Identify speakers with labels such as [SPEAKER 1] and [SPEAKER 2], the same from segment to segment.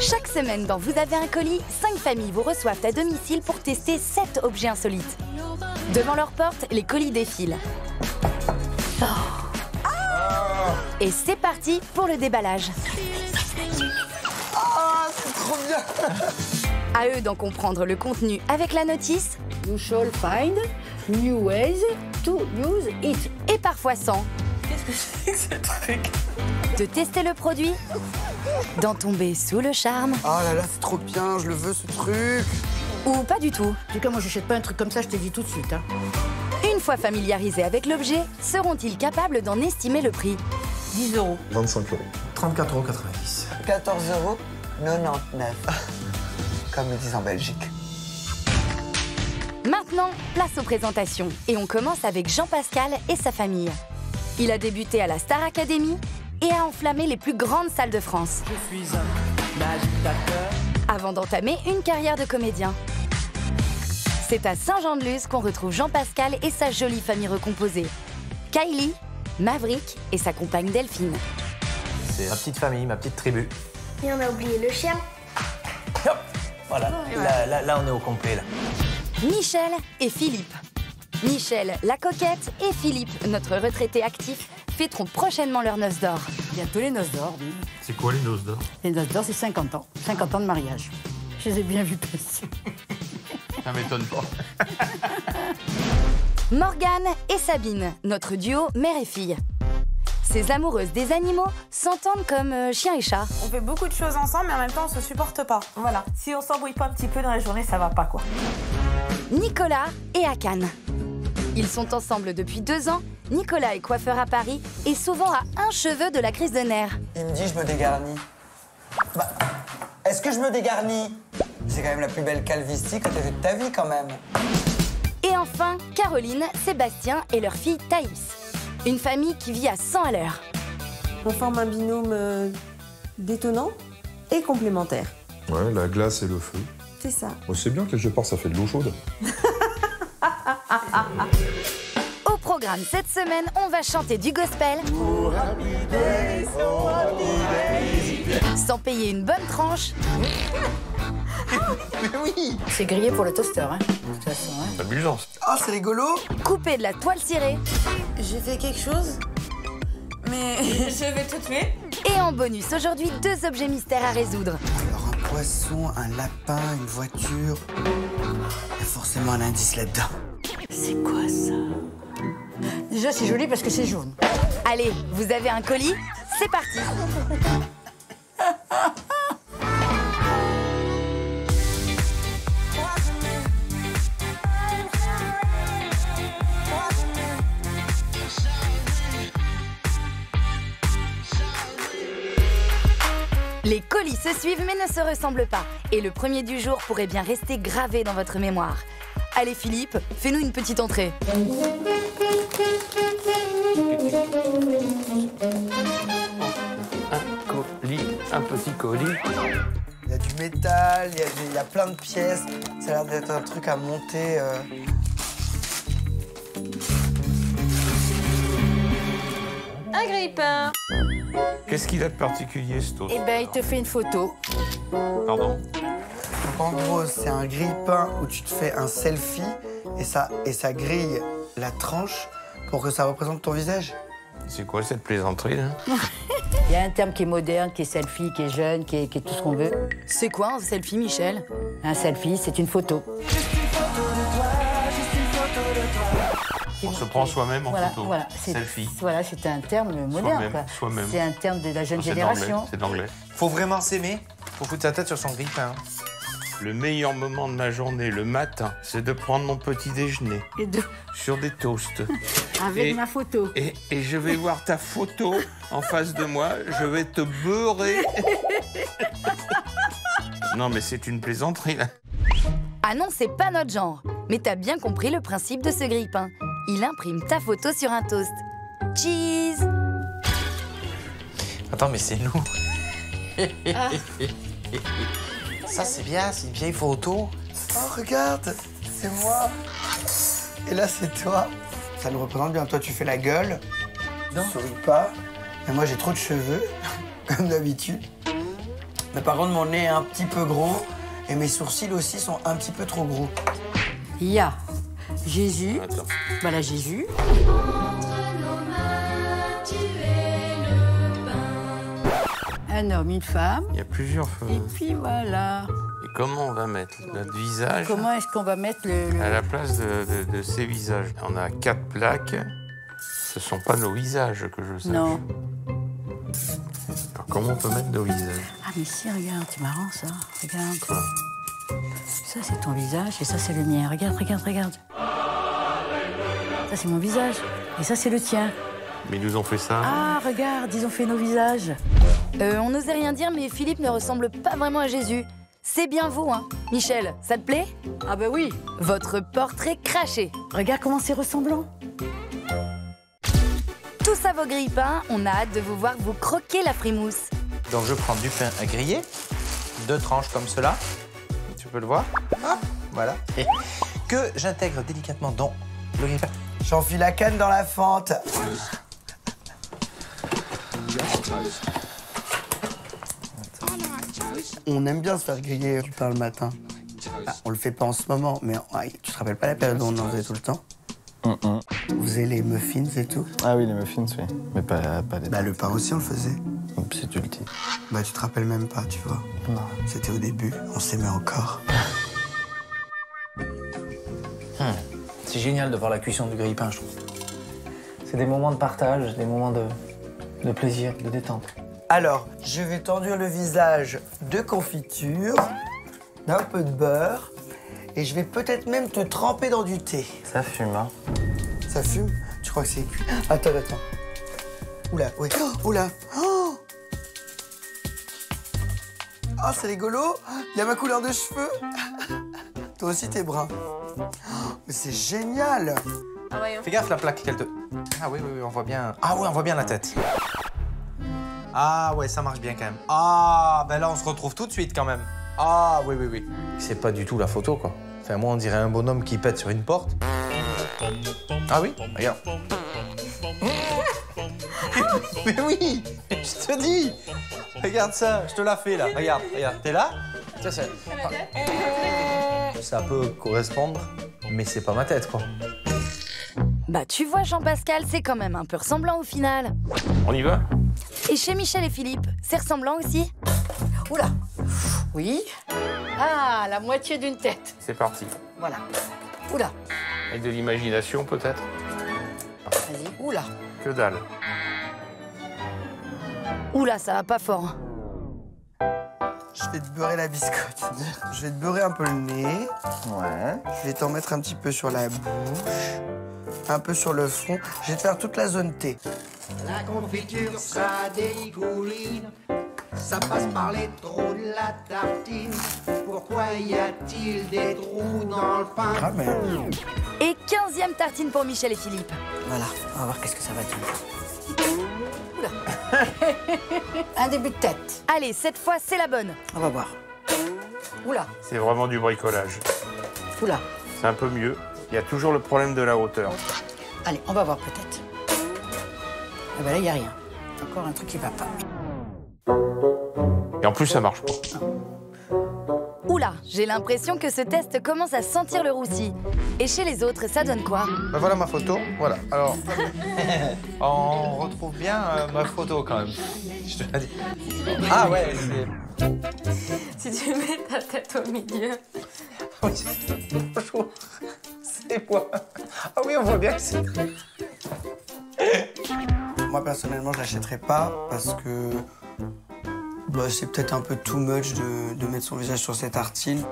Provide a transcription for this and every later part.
[SPEAKER 1] Chaque semaine dans Vous avez un colis, 5 familles vous reçoivent à domicile pour tester 7 objets insolites. Devant leur porte, les colis défilent. Et c'est parti pour le déballage.
[SPEAKER 2] Ah, c'est trop bien.
[SPEAKER 1] À eux d'en comprendre le contenu avec la notice.
[SPEAKER 3] You shall find new ways to use it.
[SPEAKER 1] Et parfois sans.
[SPEAKER 2] Qu'est-ce que c'est que ce truc?
[SPEAKER 1] De tester le produit, d'en tomber sous le charme.
[SPEAKER 2] Oh là là, c'est trop bien, je le veux ce truc.
[SPEAKER 1] Ou pas du tout.
[SPEAKER 3] En tout cas, moi, j'achète pas un truc comme ça, je te dis tout de suite. Hein.
[SPEAKER 1] Une fois familiarisés avec l'objet, seront-ils capables d'en estimer le prix?
[SPEAKER 3] 10 €.
[SPEAKER 4] 25 €.
[SPEAKER 5] 34,90 €.
[SPEAKER 2] 14,99 €. Comme ils disent en Belgique.
[SPEAKER 1] Maintenant, place aux présentations. Et on commence avec Jean-Pascal et sa famille. Il a débuté à la Star Academy et a enflammé les plus grandes salles de France.
[SPEAKER 5] Je suis un agitateur.
[SPEAKER 1] Avant d'entamer une carrière de comédien. C'est à Saint-Jean-de-Luz qu'on retrouve Jean-Pascal et sa jolie famille recomposée. Kylie, Maverick et sa compagne Delphine.
[SPEAKER 5] C'est ma petite famille, ma petite tribu.
[SPEAKER 6] Et on a oublié le chien.
[SPEAKER 5] Hop, voilà, là on est au complet là.
[SPEAKER 1] Michel et Philippe. Michel, la coquette, et Philippe, notre retraité actif, fêteront prochainement leurs noces d'or.
[SPEAKER 3] Bientôt les noces d'or, oui.
[SPEAKER 4] C'est quoi les noces d'or?
[SPEAKER 3] Les noces d'or, c'est 50 ans. 50 ans de mariage. Je les ai bien vus passer.
[SPEAKER 4] Ça m'étonne pas.
[SPEAKER 1] Morgane et Sabine, notre duo mère et fille. Ces amoureuses des animaux s'entendent comme chien et chat.
[SPEAKER 7] On fait beaucoup de choses ensemble, mais en même temps, on se supporte pas. Voilà. Si on s'embrouille pas un petit peu dans la journée, ça va pas, quoi.
[SPEAKER 1] Nicolas et Akan. Ils sont ensemble depuis 2 ans. Nicolas est coiffeur à Paris et souvent à un cheveu de la crise de nerfs.
[SPEAKER 2] Il me dit je me dégarnis. Bah, est-ce que je me dégarnis? C'est quand même la plus belle calvitie que t'as vue de ta vie quand même.
[SPEAKER 1] Et enfin, Caroline, Sébastien et leur fille Thaïs. Une famille qui vit à 100 à l'heure.
[SPEAKER 8] On forme un binôme détonnant et complémentaire.
[SPEAKER 4] Ouais, la glace et le feu.
[SPEAKER 8] C'est ça.
[SPEAKER 4] Oh, c'est bien, quelque part, ça fait de l'eau chaude.
[SPEAKER 1] Au programme cette semaine, on va chanter du gospel sans payer une bonne tranche.
[SPEAKER 2] Mais oui.
[SPEAKER 3] C'est grillé pour le toaster, hein. De toute façon, hein.
[SPEAKER 4] C'est amusant.
[SPEAKER 2] Oh, c'est rigolo.
[SPEAKER 1] Couper de la toile cirée.
[SPEAKER 7] J'ai fait quelque chose, mais je vais tout tuer.
[SPEAKER 1] Et en bonus aujourd'hui, 2 objets mystères à résoudre.
[SPEAKER 2] Alors un poisson, un lapin, une voiture. Il y a forcément un indice là-dedans.
[SPEAKER 3] C'est quoi ça? Déjà, c'est joli parce que c'est jaune.
[SPEAKER 1] Allez, vous avez un colis? C'est parti. Les colis se suivent mais ne se ressemblent pas. Et le premier du jour pourrait bien rester gravé dans votre mémoire. Allez Philippe, fais-nous une petite entrée.
[SPEAKER 5] Un petit colis.
[SPEAKER 2] Il y a du métal, il y a plein de pièces. Ça a l'air d'être un truc à monter.
[SPEAKER 7] Un grille-pain.
[SPEAKER 4] Qu'est-ce qu'il a de particulier, ce toast?
[SPEAKER 3] Eh ben, il te fait une photo.
[SPEAKER 4] Pardon?
[SPEAKER 2] Donc en gros, c'est un grille-pain où tu te fais un selfie et ça grille la tranche pour que ça représente ton visage.
[SPEAKER 4] C'est quoi cette plaisanterie, là?
[SPEAKER 3] Il y a un terme qui est moderne, qui est selfie, qui est jeune, qui est tout ce qu'on veut.
[SPEAKER 1] C'est quoi un selfie, Michel?
[SPEAKER 3] Un selfie, c'est une photo.
[SPEAKER 4] On se prend soi-même en photo.
[SPEAKER 3] Voilà,
[SPEAKER 4] Selfie.
[SPEAKER 3] Voilà, c'est un terme moderne.
[SPEAKER 4] Soi-même, soi-même.
[SPEAKER 3] C'est un terme de la jeune
[SPEAKER 4] C'est de l'anglais,
[SPEAKER 3] génération.
[SPEAKER 4] c'est de l'anglais.
[SPEAKER 5] Faut vraiment s'aimer. Faut foutre sa tête sur son grille-pain.
[SPEAKER 4] Le meilleur moment de ma journée, le matin, c'est de prendre mon petit déjeuner
[SPEAKER 3] Et de-
[SPEAKER 4] sur des toasts.
[SPEAKER 3] Avec
[SPEAKER 4] Et-
[SPEAKER 3] ma photo.
[SPEAKER 4] Et je vais voir ta photo en face de moi. Je vais te beurrer. Non, mais c'est une plaisanterie, là.
[SPEAKER 1] Ah non, c'est pas notre genre. Mais t'as bien compris le principe de ce grille-pain. Il imprime ta photo sur un toast. Cheese!
[SPEAKER 5] Attends, mais c'est nous. Ça, c'est bien, c'est une vieille photo.
[SPEAKER 2] Oh, regarde, c'est moi. Et là, c'est toi. Ça nous représente bien. Toi, tu fais la gueule.
[SPEAKER 5] Non.
[SPEAKER 2] Souris pas. Et moi, j'ai trop de cheveux, comme d'habitude. Mais par contre, mon nez est un petit peu gros et mes sourcils aussi sont un petit peu trop gros.
[SPEAKER 3] Il y a Jésus.
[SPEAKER 4] Attends.
[SPEAKER 3] Voilà Jésus. Un homme, une femme.
[SPEAKER 4] Il y a plusieurs feux.
[SPEAKER 3] Et puis voilà.
[SPEAKER 4] Et comment on va mettre notre visage
[SPEAKER 3] Comment est-ce qu'on va mettre le...
[SPEAKER 4] à la place de ces visages? On a 4 plaques. Ce sont pas nos visages que je sache.
[SPEAKER 3] Non.
[SPEAKER 4] Alors comment on peut mettre nos visages?
[SPEAKER 3] Ah mais si, regarde, c'est marrant ça. Regarde.
[SPEAKER 4] Quoi?
[SPEAKER 3] Ça c'est ton visage et ça c'est le mien. Regarde, regarde, regarde. Ça c'est mon visage et ça c'est le tien.
[SPEAKER 4] Mais ils nous ont fait ça.
[SPEAKER 3] Ah, regarde, ils ont fait nos visages.
[SPEAKER 1] On n'osait rien dire, mais Philippe ne ressemble pas vraiment à Jésus. C'est bien vous, hein. Michel, ça te plaît?
[SPEAKER 3] Ah bah oui.
[SPEAKER 1] Votre portrait craché.
[SPEAKER 3] Regarde comment c'est ressemblant.
[SPEAKER 1] Tout ça vos grille-pains, on a hâte de vous voir vous croquer la frimousse.
[SPEAKER 5] Donc je prends du pain à griller, 2 tranches comme cela. Tu peux le voir. Hop, voilà. Et que j'intègre délicatement dans le grille-pain.
[SPEAKER 2] J'enfile la canne dans la fente. On aime bien se faire griller du pain le matin. Ah, on le fait pas en ce moment, mais tu te rappelles pas la période où on en faisait tout le temps? Vous faisiez les muffins et tout?
[SPEAKER 9] Ah oui, les muffins, oui. Mais pas les...
[SPEAKER 2] Bah le pain aussi on le faisait.
[SPEAKER 9] Si tu le dis.
[SPEAKER 2] Bah tu te rappelles même pas, tu vois.
[SPEAKER 9] Non.
[SPEAKER 2] C'était au début, on s'aimait encore.
[SPEAKER 5] C'est génial de voir la cuisson du grille-pain, je trouve. C'est des moments de partage, des moments de plaisir, de détente.
[SPEAKER 2] Alors, je vais t'enduire le visage de confiture, d'un peu de beurre, et je vais peut-être même te tremper dans du thé.
[SPEAKER 5] Ça fume, hein.
[SPEAKER 2] Ça fume? Tu crois que c'est cuit? Attends. Oula, oui. Oh, oula. Oh, c'est rigolo. Il y a ma couleur de cheveux. Toi aussi, t'es brun. Oh, mais c'est génial.
[SPEAKER 5] Fais gaffe la plaque qu'elle te... Ah oui, on voit bien... Ah oui, on voit bien la tête. Ah ouais, ça marche bien quand même. Ah, ben là, on se retrouve tout de suite quand même. Ah oui. C'est pas du tout la photo, quoi. Enfin, moi, on dirait un bonhomme qui pète sur une porte. Ah oui, regarde. Mais oui, je te dis. Regarde ça, je te la fais là. Regarde, t'es là? Ça peut correspondre, mais c'est pas ma tête, quoi.
[SPEAKER 1] Bah tu vois Jean-Pascal, c'est quand même un peu ressemblant au final.
[SPEAKER 4] On y va?
[SPEAKER 1] Et chez Michel et Philippe, c'est ressemblant aussi?
[SPEAKER 3] Oula. Oui. Ah, la moitié d'une tête.
[SPEAKER 4] C'est parti.
[SPEAKER 3] Voilà. Oula.
[SPEAKER 4] Avec de l'imagination peut-être?
[SPEAKER 3] Vas-y. Oula.
[SPEAKER 4] Que dalle.
[SPEAKER 1] Oula, ça va pas fort.
[SPEAKER 2] Je vais te beurrer la biscotte. Je vais te beurrer un peu le nez.
[SPEAKER 9] Ouais.
[SPEAKER 2] Je vais t'en mettre un petit peu sur la bouche, un peu sur le front. Je vais te faire toute la zone T.
[SPEAKER 10] La confiture, ça dégouline. Ça passe par les trous de la tartine. Pourquoi y a-t-il des trous dans le pain?
[SPEAKER 2] Ah mais...
[SPEAKER 1] Et 15e tartine pour Michel et Philippe.
[SPEAKER 3] Voilà. On va voir qu'est-ce que ça va donner. Oula. Un début de tête.
[SPEAKER 1] Allez, cette fois, c'est la bonne.
[SPEAKER 3] On va voir. Oula.
[SPEAKER 4] C'est vraiment du bricolage.
[SPEAKER 3] Oula.
[SPEAKER 4] C'est un peu mieux. Il y a toujours le problème de la hauteur.
[SPEAKER 3] Allez, on va voir peut-être. Ah ben là, il n'y a rien. Encore un truc qui va pas.
[SPEAKER 4] Et en plus, ça marche pas.
[SPEAKER 1] Oula, j'ai l'impression que ce test commence à sentir le roussi. Et chez les autres, ça donne quoi?
[SPEAKER 5] Ben voilà ma photo, voilà. Alors, on retrouve bien ma photo quand même. Je te la dis. Ah ouais, c'est...
[SPEAKER 7] Si tu mets ta tête au milieu.
[SPEAKER 5] Oui, bonjour, c'est moi. Ah oui, on voit bien que c'est...
[SPEAKER 2] Moi, personnellement, je l'achèterais pas parce que bah, c'est peut-être un peu too much de mettre son visage sur ces tartines.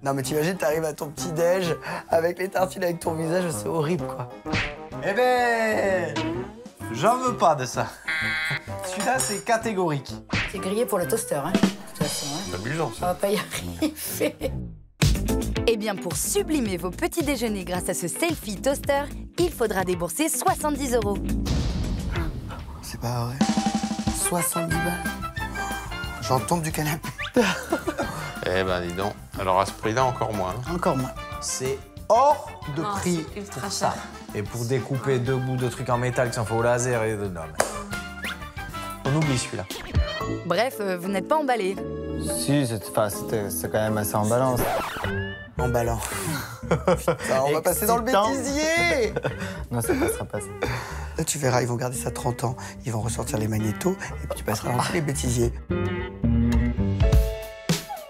[SPEAKER 2] Non, mais t'imagines, t'arrives à ton petit-déj avec les tartines avec ton visage, c'est horrible, quoi.
[SPEAKER 5] Eh ben, j'en veux pas de ça. Celui-là, c'est catégorique.
[SPEAKER 3] C'est grillé pour le toaster, hein. De toute façon, hein.
[SPEAKER 4] C'est amusant,
[SPEAKER 3] On
[SPEAKER 4] ça.
[SPEAKER 3] va pas y arriver.
[SPEAKER 1] Eh bien, pour sublimer vos petits déjeuners grâce à ce selfie toaster, il faudra débourser 70 €.
[SPEAKER 2] C'est pas vrai. 70 balles. J'en tombe du canapé.
[SPEAKER 4] Eh ben, dis donc. Alors, à ce prix-là, encore moins. hein.
[SPEAKER 3] Encore moins.
[SPEAKER 5] C'est hors de prix
[SPEAKER 7] c'est ultra
[SPEAKER 5] pour ça. Et pour découper 2 bouts de trucs en métal qui sont faits au laser et de... Non, mais... On oublie celui-là.
[SPEAKER 1] Bref, vous n'êtes pas emballé.
[SPEAKER 9] Si, c'est quand même assez emballant.
[SPEAKER 2] Emballant. Putain, on va passer dans le bêtisier.
[SPEAKER 9] Non, ça passera pas ça.
[SPEAKER 2] Là, tu verras, ils vont garder ça 30 ans. Ils vont ressortir les magnétos et puis tu passeras dans tous les bêtisiers.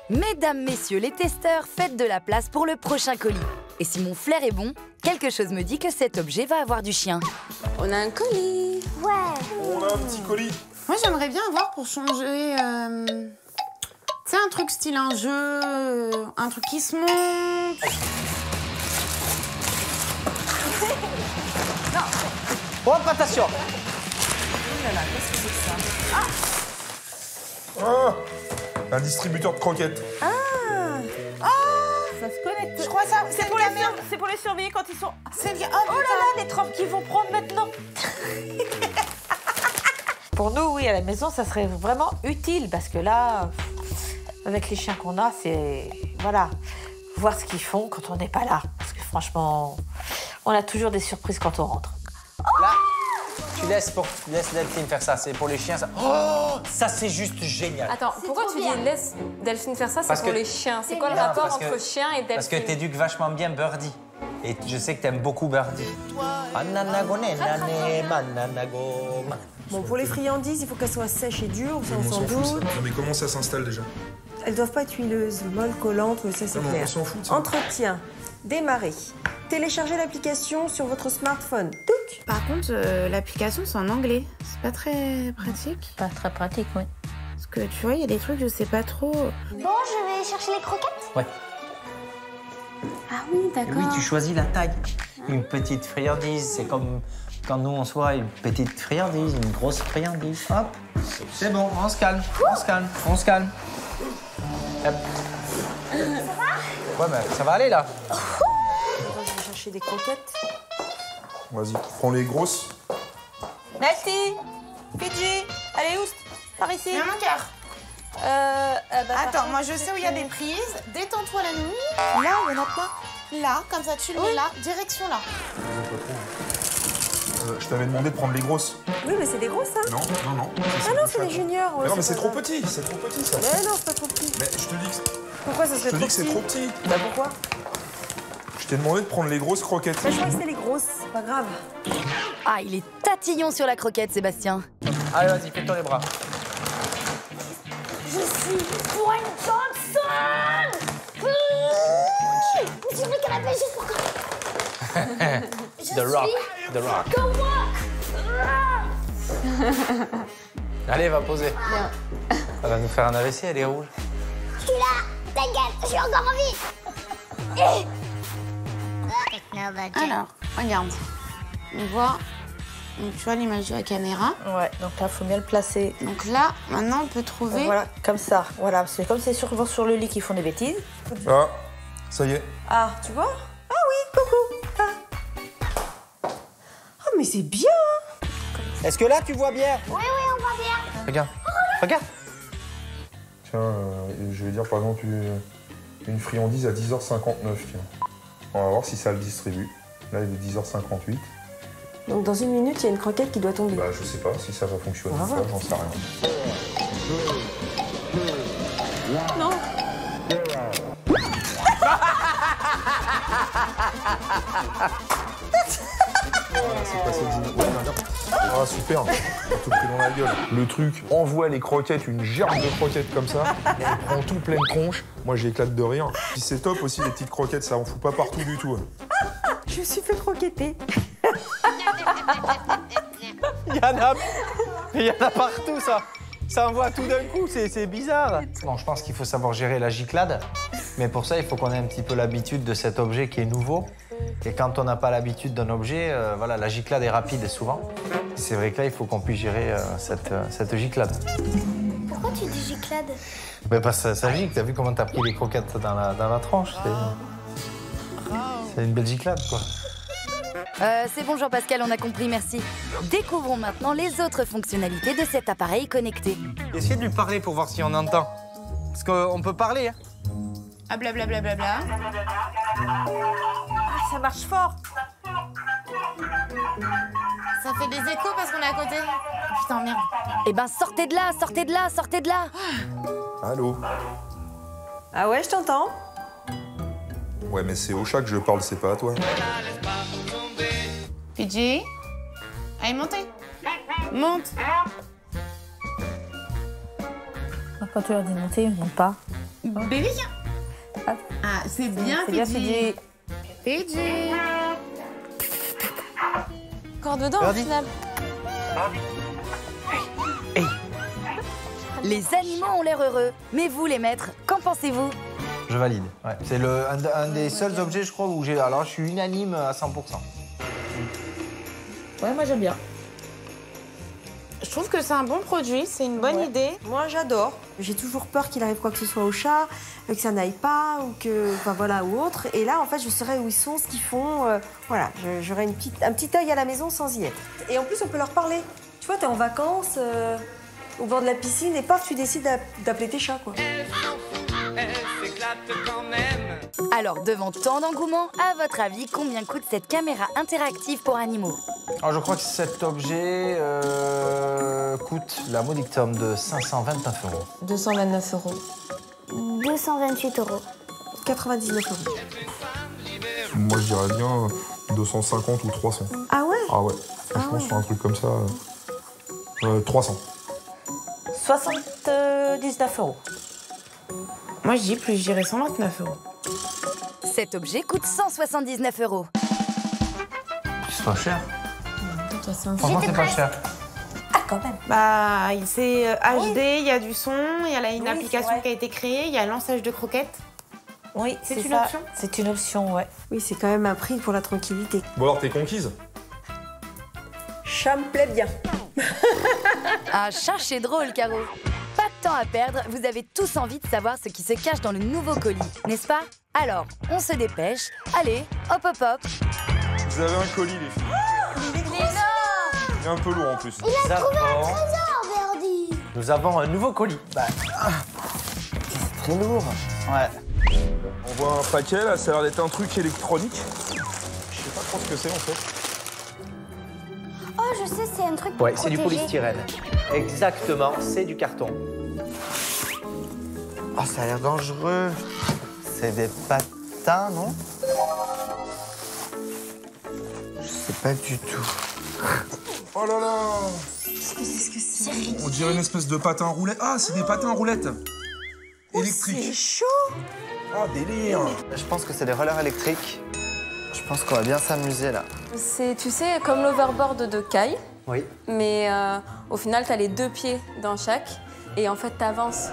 [SPEAKER 1] Mesdames, messieurs les testeurs, faites de la place pour le prochain colis. Et si mon flair est bon, quelque chose me dit que cet objet va avoir du chien.
[SPEAKER 8] On a un colis.
[SPEAKER 6] Ouais.
[SPEAKER 11] On a un petit colis.
[SPEAKER 12] Moi, j'aimerais bien avoir pour changer... Tu sais, un truc style un jeu, un truc qui se monte.
[SPEAKER 5] Non. Oh, attention.
[SPEAKER 7] Oh là là, qu'est-ce que c'est que ça?
[SPEAKER 11] Ah, un distributeur de croquettes.
[SPEAKER 7] Ah. Ça se connecte.
[SPEAKER 12] Je crois ça,
[SPEAKER 7] c'est pour les surveiller quand ils sont...
[SPEAKER 12] C'est bien.
[SPEAKER 7] Oh là là, les tropes qu'ils vont prendre maintenant. Pour nous, oui, à la maison, ça serait vraiment utile parce que là, avec les chiens qu'on a, c'est... Voilà, voir ce qu'ils font quand on n'est pas là. Parce que franchement, on a toujours des surprises quand on rentre.
[SPEAKER 5] Là, tu laisses Delphine faire ça. C'est pour les chiens, ça. Oh, ça, c'est juste génial.
[SPEAKER 8] Attends, pourquoi tu dis laisse Delphine faire ça? C'est pour les chiens. C'est quoi le rapport entre chien et Delphine?
[SPEAKER 5] Parce que t'éduques vachement bien Birdie. Et je sais que t'aimes beaucoup Birdie.
[SPEAKER 8] Bon, pour les friandises, il faut qu'elles soient sèches et dures, ça on s'en doute.
[SPEAKER 11] Non, mais comment ça s'installe déjà?
[SPEAKER 8] Elles doivent pas être huileuses, molles, collantes, ça c'est clair.
[SPEAKER 11] On s'en fout de ça.
[SPEAKER 8] Entretien, démarrer. Téléchargez l'application sur votre smartphone. Touc.
[SPEAKER 12] Par contre, l'application, c'est en anglais. C'est pas très pratique.
[SPEAKER 3] Pas très pratique, oui.
[SPEAKER 12] Parce que tu vois, il y a des trucs, je sais pas trop.
[SPEAKER 6] Bon, je vais chercher les croquettes.
[SPEAKER 5] Ouais.
[SPEAKER 6] Ah oui, d'accord.
[SPEAKER 5] Oui, tu choisis la taille. Une petite friandise, c'est comme quand nous on se voit une petite friandise, une grosse friandise. Hop, c'est bon, on se calme, on se calme, on se calme. Hop.
[SPEAKER 6] Ça va?
[SPEAKER 5] Ouais, mais ça va aller là.
[SPEAKER 8] Je vais chercher des croquettes.
[SPEAKER 11] Vas-y, prends les grosses.
[SPEAKER 7] Merci. Fidji, allez, oust, par ici.
[SPEAKER 12] Viens, mon cœur. Attends, moi je sais où il y a des prises. Détends-toi la nuit. Là, il y en a plein. Là, comme ça, tu le mets là, direction là.
[SPEAKER 11] Je t'avais demandé de prendre les grosses.
[SPEAKER 8] Oui, mais c'est des grosses, ça.
[SPEAKER 11] Non.
[SPEAKER 8] Ah non, c'est des juniors.
[SPEAKER 11] Mais non, mais
[SPEAKER 8] c'est
[SPEAKER 11] c'est trop petit, ça.
[SPEAKER 8] Mais non, c'est pas trop petit.
[SPEAKER 11] Mais je te dis que,
[SPEAKER 8] Pourquoi ça serait trop petit?
[SPEAKER 11] c'est trop petit.
[SPEAKER 8] Bah pourquoi?
[SPEAKER 11] Je t'ai demandé de prendre les grosses croquettes.
[SPEAKER 8] Bah, je crois que c'est les grosses, c'est pas grave.
[SPEAKER 1] Ah, il est tatillon sur la croquette, Sébastien.
[SPEAKER 5] Allez, vas-y, fais-toi les bras.
[SPEAKER 6] Je suis pour une Johnson. Tu veux qu'elle appelle juste pour quoi?
[SPEAKER 5] The Rock.
[SPEAKER 6] Comme moi.
[SPEAKER 5] Allez, va poser. Elle va nous faire un AVC, elle est rouge.
[SPEAKER 6] Je suis là. T'inquiète, je suis encore en vie.
[SPEAKER 12] Alors, regarde. On voit. Donc, tu vois l'image de la caméra.
[SPEAKER 7] Ouais, donc là, il faut bien le placer.
[SPEAKER 12] Donc là, maintenant, on peut trouver.
[SPEAKER 7] Voilà, comme ça. Voilà, parce que comme c'est souvent sur le lit qu'ils font des bêtises.
[SPEAKER 11] Ah, ça y est.
[SPEAKER 8] Ah, tu vois? Ah oui, coucou. Ah, oh, mais c'est bien.
[SPEAKER 5] Est-ce que là, tu vois bien?
[SPEAKER 6] Oui, on voit bien.
[SPEAKER 5] Regarde, regarde.
[SPEAKER 11] Tiens, je vais dire par exemple une friandise à 10h59. Tiens. On va voir si ça le distribue. Là, il est 10h58.
[SPEAKER 8] Donc dans une minute, il y a une croquette qui doit tomber.
[SPEAKER 11] Bah, je sais pas si ça va fonctionner ou pas, j'en sais rien.
[SPEAKER 8] Non.
[SPEAKER 11] C'est passé le dîner. Ah, super. Tout pris dans la gueule. Le truc envoie les croquettes, une gerbe de croquettes comme ça. Et elle prend tout pleine tronche. Moi, j'éclate de rire. Puis c'est top aussi, les petites croquettes, ça en fout pas partout du tout.
[SPEAKER 8] Je me suis fait croquetter.
[SPEAKER 5] Il y en a partout, ça. Ça envoie tout d'un coup, c'est bizarre. Bon, je pense qu'il faut savoir gérer la giclade. Mais pour ça, il faut qu'on ait un petit peu l'habitude de cet objet qui est nouveau. Et quand on n'a pas l'habitude d'un objet, voilà, la giclade est rapide souvent. C'est vrai que là, il faut qu'on puisse gérer cette giclade.
[SPEAKER 6] Pourquoi tu dis giclade?
[SPEAKER 5] Mais parce que ça gicle, t'as vu comment t'as pris les croquettes dans la tranche? C'est une belle giclade, quoi.
[SPEAKER 1] C'est bon, Jean-Pascal, on a compris, merci. Découvrons maintenant les autres fonctionnalités de cet appareil connecté.
[SPEAKER 5] Essayez de lui parler pour voir si on entend. Parce qu'on peut parler, hein.
[SPEAKER 12] Ah, blablabla.
[SPEAKER 7] Ah, ça marche fort.
[SPEAKER 12] Ça fait des échos parce qu'on est à côté. putain, merde.
[SPEAKER 1] Eh ben, sortez de là, sortez de là, sortez de là.
[SPEAKER 11] Allô?
[SPEAKER 8] Ah ouais, je t'entends.
[SPEAKER 11] Ouais, mais c'est au chat que je parle, c'est pas à toi.
[SPEAKER 12] PJ, allez, montez. Monte.
[SPEAKER 7] Quand tu leur dis de monter, ils ne montent pas.
[SPEAKER 12] Bébé, viens. Ah, c'est bien,
[SPEAKER 7] C'est bien,
[SPEAKER 12] PJ. PJ.
[SPEAKER 13] Encore dedans, au final.
[SPEAKER 1] Les animaux ont l'air heureux. Mais vous, les maîtres, qu'en pensez-vous?
[SPEAKER 5] Je valide. Ouais. C'est un des seuls objets, je crois, où j'ai. Alors, je suis unanime à 100%.
[SPEAKER 12] Ouais, moi j'aime bien. Je trouve que c'est un bon produit, c'est une bonne idée.
[SPEAKER 8] Moi, j'adore. J'ai toujours peur qu'il arrive quoi que ce soit au chat, que ça n'aille pas ou que, enfin voilà, ou autre. Et là, en fait, je saurais où ils sont, ce qu'ils font. Voilà, j'aurais un petit œil à la maison sans y être. Et en plus, on peut leur parler. Tu vois, t'es en vacances, au bord de la piscine, et paf, tu décides d'appeler tes chats, quoi.
[SPEAKER 1] Alors, devant tant d'engouement, à votre avis, combien coûte cette caméra interactive pour animaux?
[SPEAKER 5] Alors, je crois que cet objet coûte la modique somme de 529 €.
[SPEAKER 13] 229 €.
[SPEAKER 6] 228 €.
[SPEAKER 8] 99 €.
[SPEAKER 11] Moi, je dirais bien 250 ou 300.
[SPEAKER 8] Ah ouais?
[SPEAKER 11] Ah ouais. Franchement, sur un truc comme ça, 300.
[SPEAKER 7] 79 €.
[SPEAKER 12] Moi je dis plus, je dirais 129 €.
[SPEAKER 1] Cet objet coûte 179 €.
[SPEAKER 5] C'est pas cher.
[SPEAKER 13] Toi, c'est un
[SPEAKER 5] Franchement, c'est pas cher.
[SPEAKER 7] Ah, quand même.
[SPEAKER 12] Bah, c'est HD, il y a du son, il y a une application qui a été créée, il y a lançage de croquettes.
[SPEAKER 7] Oui,
[SPEAKER 12] C'est
[SPEAKER 7] c'est
[SPEAKER 12] une
[SPEAKER 7] ça.
[SPEAKER 12] option.
[SPEAKER 7] C'est une option, ouais.
[SPEAKER 8] Oui, c'est quand même un prix pour la tranquillité.
[SPEAKER 11] Bon alors, t'es conquise?
[SPEAKER 8] Chat me plaît bien.
[SPEAKER 1] Un chat, c'est drôle, Caro. Pas de temps à perdre, vous avez tous envie de savoir ce qui se cache dans le nouveau colis, n'est-ce pas? Alors, on se dépêche. Allez, hop, hop, hop.
[SPEAKER 11] Vous avez un colis, les filles. Il est un peu lourd en plus.
[SPEAKER 6] Il a trouvé un trésor, Verdi.
[SPEAKER 5] Nous avons un nouveau colis. Bah, c'est très lourd. Ouais.
[SPEAKER 11] On voit un paquet là, ça a l'air d'être un truc électronique. Je sais pas trop ce que c'est en fait.
[SPEAKER 6] Oh, je sais, c'est un truc pour
[SPEAKER 5] Ouais, c'est du
[SPEAKER 6] protéger.
[SPEAKER 5] polystyrène. Exactement, c'est du carton.
[SPEAKER 2] Oh, ça a l'air dangereux.
[SPEAKER 9] C'est des patins, non?
[SPEAKER 2] Je sais pas du tout.
[SPEAKER 11] Oh là là!
[SPEAKER 8] Qu'est-ce que c'est?
[SPEAKER 11] On dirait une espèce de patin à roulettes. Ah, c'est des patins à roulettes électriques.
[SPEAKER 8] C'est chaud.
[SPEAKER 11] Ah, délire!
[SPEAKER 9] Je pense que c'est des rollers électriques. Je pense qu'on va bien s'amuser là.
[SPEAKER 13] C'est, tu sais, comme l'overboard de Kai.
[SPEAKER 5] Oui.
[SPEAKER 13] Mais au final, t'as les 2 pieds dans chaque. Et en fait, t'avances.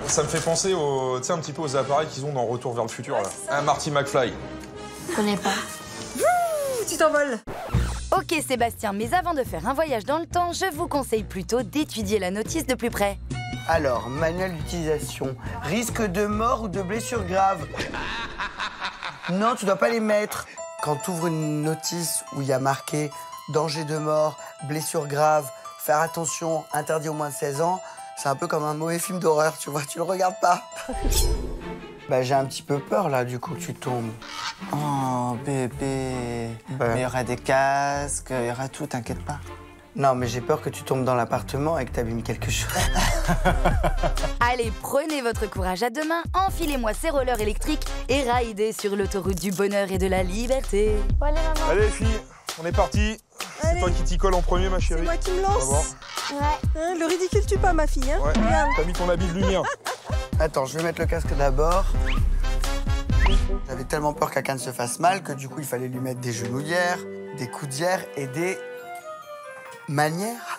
[SPEAKER 11] Ça me fait penser au, tu sais, un petit peu aux appareils qu'ils ont dans Retour vers le futur. Là. Un Marty McFly.
[SPEAKER 6] Je connais pas.
[SPEAKER 8] Tu t'envoles.
[SPEAKER 1] Ok, Sébastien, mais avant de faire un voyage dans le temps, je vous conseille plutôt d'étudier la notice de plus près.
[SPEAKER 2] Alors, manuel d'utilisation. Risque de mort ou de blessure grave. Non, tu dois pas les mettre. Quand tu ouvres une notice où il y a marqué danger de mort, blessure grave, faire attention, interdit aux moins de 16 ans, c'est un peu comme un mauvais film d'horreur, tu vois, tu le regardes pas. Bah, j'ai un petit peu peur là, du coup, que tu tombes.
[SPEAKER 9] Oh, bébé.
[SPEAKER 2] Bah.
[SPEAKER 9] Mais il y aura des casques, il y aura tout, t'inquiète pas.
[SPEAKER 2] Non, mais j'ai peur que tu tombes dans l'appartement et que t'abîmes quelque chose.
[SPEAKER 1] Allez, prenez votre courage à deux mains, enfilez-moi ces rollers électriques et raidez sur l'autoroute du bonheur et de la liberté.
[SPEAKER 6] Bon, allez, maman.
[SPEAKER 11] Allez, les filles, on est parti. C'est toi qui t'y colle en premier, ma chérie.
[SPEAKER 8] C'est moi qui me
[SPEAKER 11] On va voir.
[SPEAKER 8] lance.
[SPEAKER 6] Ouais.
[SPEAKER 8] Hein, le ridicule tue pas, ma fille. Hein.
[SPEAKER 11] Ouais,
[SPEAKER 8] Regarde.
[SPEAKER 11] t'as mis ton habit de lumière.
[SPEAKER 2] Attends, je vais mettre le casque d'abord. J'avais tellement peur qu'Akan se fasse mal que du coup, il fallait lui mettre des genouillères, des coudières et des manières.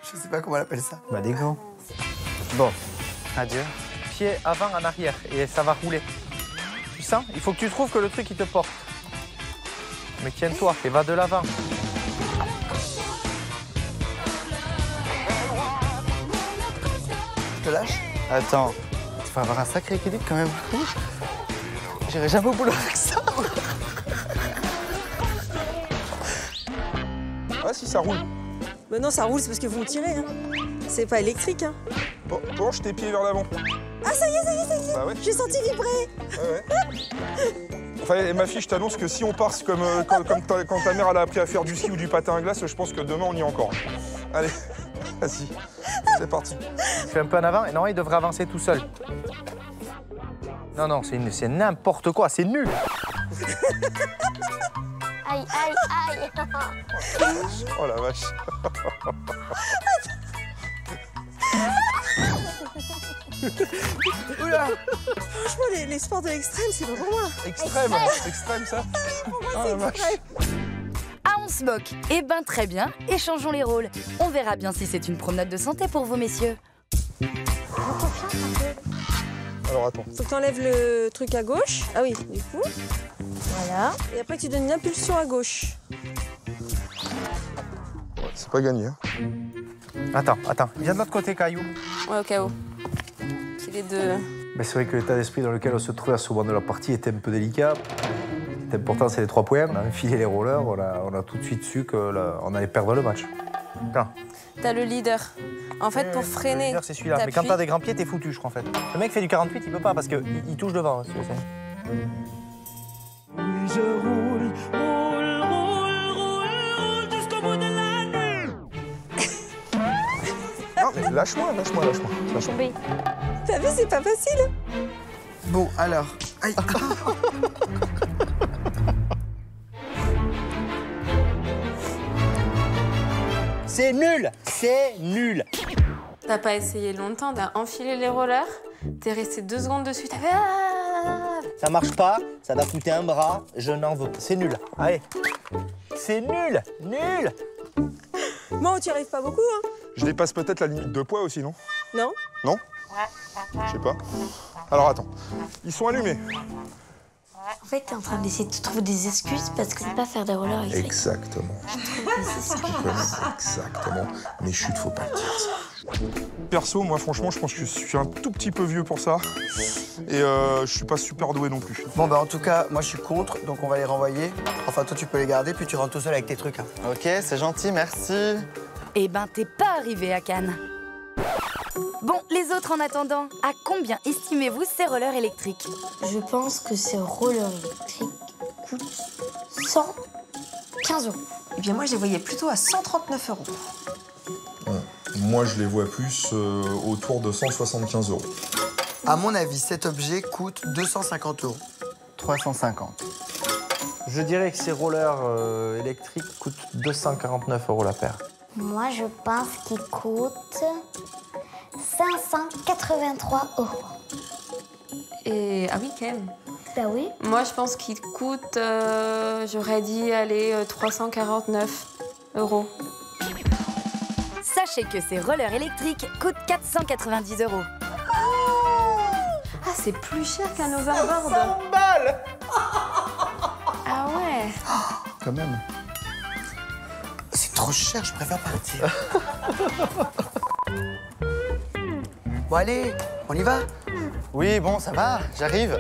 [SPEAKER 2] Je sais pas comment on appelle ça.
[SPEAKER 9] Bah, des gants. Bon, adieu.
[SPEAKER 5] Pied avant en arrière et ça va rouler. Tu sens? Il faut que tu trouves que le truc il te porte. Mais tiens-toi et va de l'avant.
[SPEAKER 2] Je te lâche?
[SPEAKER 9] Attends, tu vas avoir un sacré équilibre quand même. J'irai jamais au boulot avec ça.
[SPEAKER 11] Ah, si, ça roule.
[SPEAKER 8] Mais non, ça roule, c'est parce qu'ils vont tirer. Hein. C'est pas électrique. Hein.
[SPEAKER 11] Bon, penche tes pieds vers l'avant.
[SPEAKER 8] Ah, ça y est, ça y est, ça y est.
[SPEAKER 11] Bah ouais.
[SPEAKER 8] J'ai senti vibrer.
[SPEAKER 11] Ouais. Enfin, ma fille, je t'annonce que si on part comme quand ta mère elle a appris à faire du ski ou du patin à glace, je pense que demain on y est encore. Allez, vas-y. C'est parti.
[SPEAKER 5] Je suis un peu en avant et non, il devrait avancer tout seul. Non, c'est n'importe quoi, c'est nul.
[SPEAKER 6] Aïe, aïe, aïe.
[SPEAKER 11] Oh la vache.
[SPEAKER 8] Oula. Franchement, les sports de l'extrême, c'est pas pour moi.
[SPEAKER 11] Extrême, c'est extrême ça. Oh la vache.
[SPEAKER 1] Ah, on se moque. Eh ben très bien, échangeons les rôles. On verra bien si c'est une promenade de santé pour vous, messieurs.
[SPEAKER 11] Alors attends.
[SPEAKER 8] Faut que t'enlèves le truc à gauche. Ah oui, du coup. Voilà. Et après, tu donnes une impulsion à gauche.
[SPEAKER 11] C'est pas gagné. Hein.
[SPEAKER 5] Attends, viens de l'autre côté, Caillou.
[SPEAKER 13] Ouais, au cas où. C'est les deux.
[SPEAKER 5] Mais c'est vrai que l'état d'esprit dans lequel on se trouvait à ce moment de la partie était un peu délicat. L'important, c'est les 3 points. On a enfilé les rollers, on a tout de suite su qu'on allait perdre le match. Attends.
[SPEAKER 13] T'as le leader. En fait, pour freiner.
[SPEAKER 5] Le leader, c'est celui-là. Mais quand t'as des grands pieds, t'es foutu, je crois, en fait. Le mec fait du 48, il peut pas parce qu'il touche devant. Si tu sais.
[SPEAKER 10] Oui, je roule jusqu'au bout de la nuit.
[SPEAKER 11] Non, mais lâche-moi.
[SPEAKER 8] Oui. T'as vu, c'est pas facile.
[SPEAKER 2] Bon, alors. Aïe.
[SPEAKER 14] C'est nul.
[SPEAKER 13] T'as pas essayé longtemps, t'as enfilé les rollers, t'es resté 2 secondes dessus, t'as fait ah.
[SPEAKER 14] Ça marche pas, ça va coûter un bras, je n'en veux pas. C'est nul. Allez. C'est nul.
[SPEAKER 8] Bon, tu y arrives pas beaucoup, hein.
[SPEAKER 11] Je dépasse peut-être la limite de poids aussi, non?
[SPEAKER 8] Non.
[SPEAKER 11] Non? Je sais pas. Alors attends. Ils sont allumés.
[SPEAKER 6] En fait, t'es en train d'essayer de trouver des excuses parce que c'est pas faire des rollers électriques.
[SPEAKER 11] Exactement. Exactement. Mes chutes, faut pas le dire ça. Perso, moi franchement, je pense que je suis un tout petit peu vieux pour ça. Et je suis pas super doué non plus.
[SPEAKER 2] Bon, bah en tout cas, moi je suis contre, donc on va les renvoyer. Enfin, toi tu peux les garder, puis tu rentres tout seul avec tes trucs. Hein.
[SPEAKER 9] Ok, c'est gentil, merci.
[SPEAKER 1] Eh ben, t'es pas arrivé à Cannes. Bon, les autres en attendant, à combien estimez-vous ces rollers électriques?
[SPEAKER 6] Je pense que ces rollers électriques coûtent 115 €.
[SPEAKER 8] Eh bien, moi, je les voyais plutôt à 139 €.
[SPEAKER 11] Moi, je les vois plus autour de 175 €.
[SPEAKER 2] À mon avis, cet objet coûte 250 €.
[SPEAKER 9] 350.
[SPEAKER 5] Je dirais que ces rollers électriques coûtent 249 € la paire.
[SPEAKER 6] Moi, je pense qu'ils coûtent 583 €.
[SPEAKER 13] Et ah oui, quand même.
[SPEAKER 6] Bah oui.
[SPEAKER 13] Moi, je pense qu'il coûte, j'aurais dit, allez, 349 €.
[SPEAKER 1] Sachez que ces rollers électriques coûtent 490 €.
[SPEAKER 13] Ah, c'est plus cher qu'un overboard.
[SPEAKER 5] 500 balles.
[SPEAKER 13] Ah ouais.
[SPEAKER 2] Quand même. C'est trop cher, je préfère partir. Bon allez, on y va?
[SPEAKER 9] Oui, bon, ça va, j'arrive.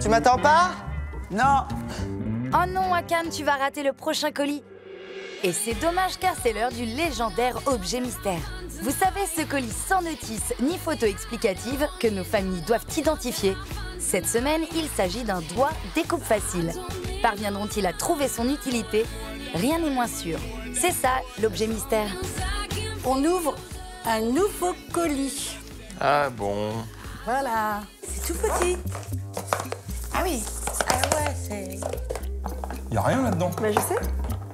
[SPEAKER 9] Tu m'attends pas?
[SPEAKER 2] Non.
[SPEAKER 1] Oh non, Akane, tu vas rater le prochain colis. Et c'est dommage car c'est l'heure du légendaire objet mystère. Vous savez, ce colis sans notice ni photo explicative que nos familles doivent identifier. Cette semaine, il s'agit d'un doigt découpe facile. Parviendront-ils à trouver son utilité? Rien n'est moins sûr. C'est ça, l'objet mystère.
[SPEAKER 3] On ouvre un nouveau colis.
[SPEAKER 4] Ah bon?
[SPEAKER 3] Voilà, c'est tout petit.
[SPEAKER 12] Ah oui. Ah ouais, c'est...
[SPEAKER 11] Y a rien là-dedans.
[SPEAKER 8] Bah, je sais.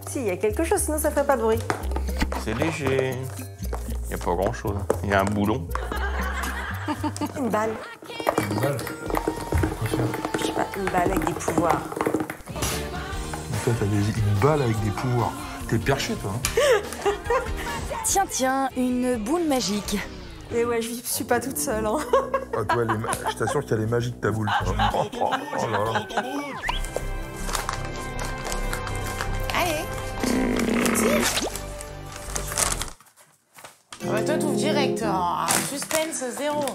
[SPEAKER 8] Si, il y a quelque chose, sinon ça ferait pas de bruit.
[SPEAKER 4] C'est léger. Y a pas grand-chose. Il y a un boulon.
[SPEAKER 8] Une balle.
[SPEAKER 11] Une balle.
[SPEAKER 8] Je sais pas, une balle avec des pouvoirs.
[SPEAKER 11] En fait, t'as une balle avec des pouvoirs. T'es perché, toi. Hein.
[SPEAKER 1] Tiens, une boule magique.
[SPEAKER 8] Et ouais, je suis pas toute seule. Hein.
[SPEAKER 11] Ah, toi, je t'assure qu'elle est magique, ta boule. Oh là là.
[SPEAKER 12] Allez. Ah bah toi, t'ouvres direct. Oh, suspense, 0.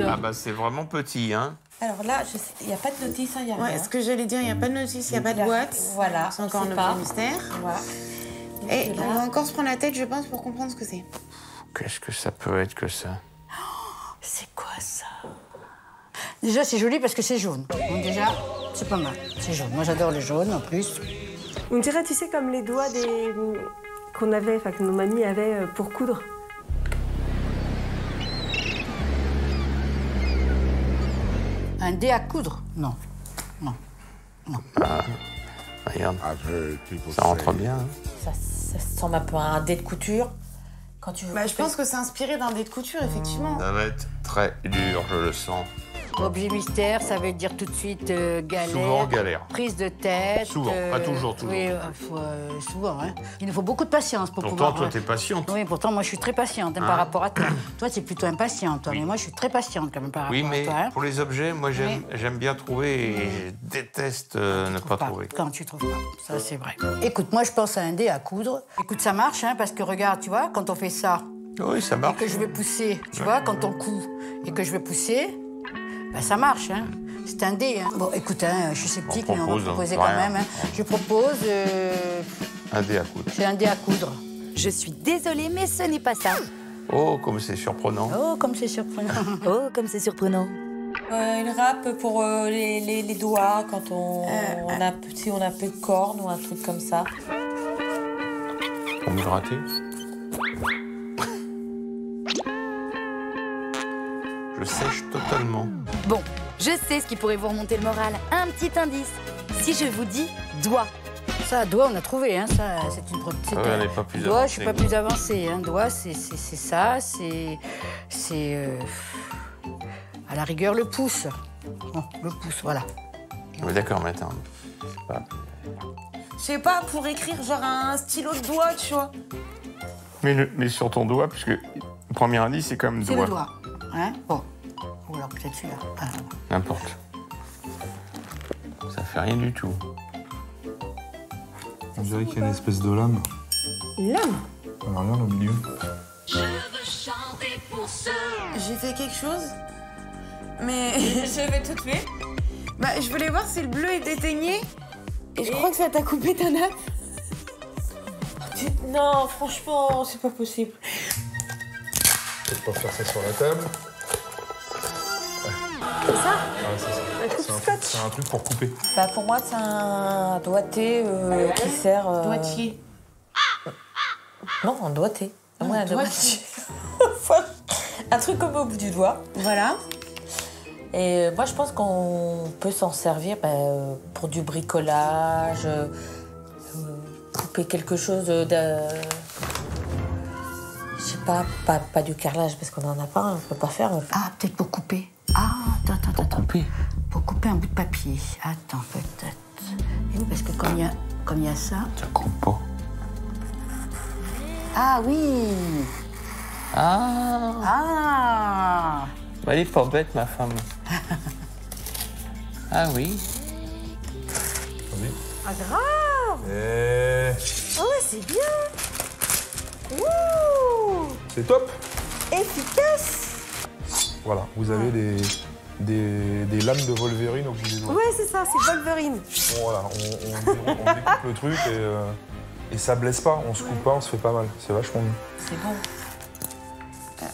[SPEAKER 4] Ah bah c'est vraiment petit, hein.
[SPEAKER 12] Alors là, il n'y a pas de notice, il n'y a rien. Ce que j'allais dire, il n'y a pas de notice, il n'y a pas de boîte. Voilà. C'est encore un objet mystère. Voilà. Et on va encore se prendre la tête, je pense, pour comprendre ce que c'est.
[SPEAKER 4] Qu'est-ce que ça peut être que ça?
[SPEAKER 3] C'est quoi ça? Déjà, c'est joli parce que c'est jaune. Donc déjà, C'est pas mal, c'est jaune. Moi, j'adore le jaune, en plus.
[SPEAKER 8] On dirait, tu sais, comme les doigts qu'on avait, enfin, que nos mamies avaient pour coudre.
[SPEAKER 3] Un dé à coudre? Non. Non. Non.
[SPEAKER 4] Regarde, ça rentre bien. Hein.
[SPEAKER 7] Ça semble un peu un dé de couture. Quand tu veux
[SPEAKER 12] je pense que c'est inspiré d'un dé de couture, effectivement.
[SPEAKER 4] Ça va être très dur, je le sens.
[SPEAKER 3] Objet mystère, ça veut dire tout de suite galère.
[SPEAKER 4] Souvent galère.
[SPEAKER 3] Prise de tête.
[SPEAKER 4] Souvent, pas toujours, toujours.
[SPEAKER 3] Oui, souvent. Hein. Il nous faut beaucoup de patience pour
[SPEAKER 4] pourtant,
[SPEAKER 3] pouvoir...
[SPEAKER 4] toi, t'es patiente.
[SPEAKER 3] Oui, pourtant, moi, je suis très patiente par rapport à toi. Toi, c'est plutôt impatiente, toi.
[SPEAKER 4] Oui.
[SPEAKER 3] Mais moi, je suis très patiente quand même par rapport à toi. Hein.
[SPEAKER 4] Pour les objets, moi, j'aime bien trouver et je déteste ne pas trouver.
[SPEAKER 3] Quand tu trouves pas, ça, c'est vrai. Écoute, moi, je pense à un dé à coudre. Écoute, ça marche, hein, parce que regarde, tu vois, quand on fait ça...
[SPEAKER 4] Oui, ça marche.
[SPEAKER 3] Et que je vais pousser, tu vois, quand on coud et que je vais pousser... Ben, ça marche, hein. C'est un dé. Hein. Bon, écoute, hein, je suis sceptique, mais on va proposer quand même. Hein. Je propose...
[SPEAKER 4] Un dé à coudre.
[SPEAKER 3] C'est un dé à coudre.
[SPEAKER 1] Je suis désolée, mais ce n'est pas ça.
[SPEAKER 4] Oh, comme c'est surprenant.
[SPEAKER 3] Oh, comme c'est surprenant.
[SPEAKER 1] Oh, comme c'est surprenant.
[SPEAKER 7] Une râpe pour les doigts, quand si on a un peu de corne ou un truc comme ça.
[SPEAKER 4] Pour me gratter. Je sèche totalement.
[SPEAKER 1] Bon, je sais ce qui pourrait vous remonter le moral. Un petit indice. Si je vous dis doigt.
[SPEAKER 3] Ça, doigt, on a trouvé, hein. Ça, c'est une...
[SPEAKER 4] on n'est pas plus
[SPEAKER 3] doigt,
[SPEAKER 4] avancé.
[SPEAKER 3] je suis pas plus avancée. Hein. Doigt, c'est ça, c'est... à la rigueur, le pouce. Bon, le pouce, voilà.
[SPEAKER 4] Oui, d'accord, mais attends.
[SPEAKER 12] Je sais pas, pour écrire genre un stylo de doigt, tu vois.
[SPEAKER 4] Mais sur ton doigt, puisque le premier indice, c'est quand même
[SPEAKER 3] C'est le doigt. Hein, bon. Ou alors peut-être celui-là. Ah.
[SPEAKER 4] N'importe. Ça fait rien du tout.
[SPEAKER 11] On dirait qu'il y a une espèce de lame.
[SPEAKER 8] Lame?
[SPEAKER 11] Alors, regarde au milieu.
[SPEAKER 12] J'ai fait quelque chose, mais je vais tout tuer. Je voulais voir si le bleu était teigné, et je crois que ça t'a coupé ta nappe.
[SPEAKER 7] Non, franchement, c'est pas possible.
[SPEAKER 11] Peut-être pas faire ça sur la table.
[SPEAKER 8] C'est ça?
[SPEAKER 11] C'est un truc pour couper.
[SPEAKER 7] Pour moi, c'est un doigté qui sert...
[SPEAKER 12] Doigtier.
[SPEAKER 7] Non, un doigté.
[SPEAKER 12] Moi, un doigtier.
[SPEAKER 7] Un truc comme au bout du doigt.
[SPEAKER 12] Voilà.
[SPEAKER 7] Et moi, je pense qu'on peut s'en servir pour du bricolage, couper quelque chose de... Je sais pas du carrelage, parce qu'on n'en a pas, on peut pas faire.
[SPEAKER 3] Ah, peut-être pour couper. Ah, attends. Pour couper un bout de papier. Attends, peut-être. Et oui, parce que comme il y a ça...
[SPEAKER 4] Ça coupe pas.
[SPEAKER 3] Ah oui.
[SPEAKER 4] Ah. Elle est pas bête, ma femme. Ah oui.
[SPEAKER 8] Ah, grave. Oh, c'est bien. Wouh.
[SPEAKER 11] C'est top.
[SPEAKER 8] Efficace.
[SPEAKER 11] Voilà, vous avez des lames de Wolverine au bout des doigts.
[SPEAKER 8] Ouais, c'est ça, c'est Wolverine.
[SPEAKER 11] Bon, voilà, on découpe le truc et ça blesse pas, on se coupe pas, on se fait pas mal. C'est vachement bien.
[SPEAKER 12] C'est bon.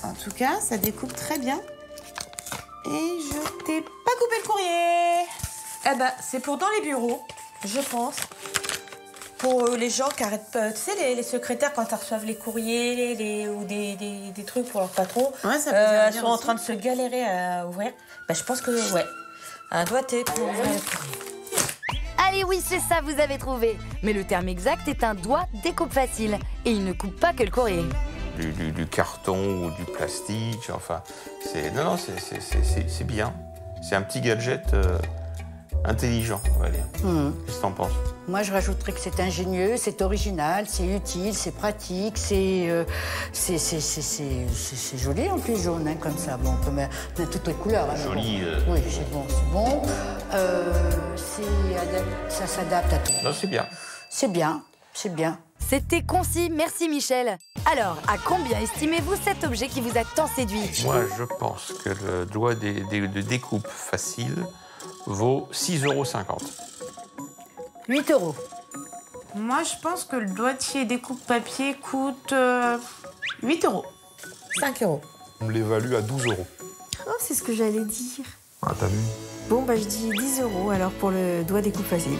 [SPEAKER 12] En tout cas, ça découpe très bien. Et je t'ai pas coupé le courrier. C'est pour dans les bureaux, je pense. Pour les gens qui arrêtent pas... Tu sais, les secrétaires, quand elles reçoivent les courriers ou des trucs pour leur patron, elles sont en train de se galérer à ouvrir. Je pense que, ouais, un doigté pour ouvrir les courriers.
[SPEAKER 1] Allez, oui, c'est ça, vous avez trouvé. Mais le terme exact est un doigt découpe facile. Et il ne coupe pas que le courrier.
[SPEAKER 4] Du carton ou du plastique, enfin... Non, c'est bien. C'est un petit gadget intelligent, on va dire. Qu'est-ce que t'en penses?
[SPEAKER 3] Moi, je rajouterais que c'est ingénieux, c'est original, c'est utile, c'est pratique, c'est joli en plus, jaune, hein, comme ça. Bon, on peut mettre toutes les couleurs. Hein,
[SPEAKER 4] Joli.
[SPEAKER 3] Bon. Oui, c'est bon. Ça s'adapte à tout.
[SPEAKER 4] Non, c'est bien.
[SPEAKER 3] C'est bien.
[SPEAKER 1] C'était concis, merci Michel. Alors, à combien estimez-vous cet objet qui vous a tant séduit?
[SPEAKER 4] Moi, je pense que le doigt de découpe facile vaut 6,50 €.
[SPEAKER 3] 8 €.
[SPEAKER 12] Moi, je pense que le doigtier découpe papier coûte 8 €.
[SPEAKER 7] 5 €.
[SPEAKER 11] On l'évalue à 12 €.
[SPEAKER 8] Oh, c'est ce que j'allais dire.
[SPEAKER 11] Ah, t'as vu?
[SPEAKER 8] Bon, bah je dis 10 € alors pour le doigt découpe facile.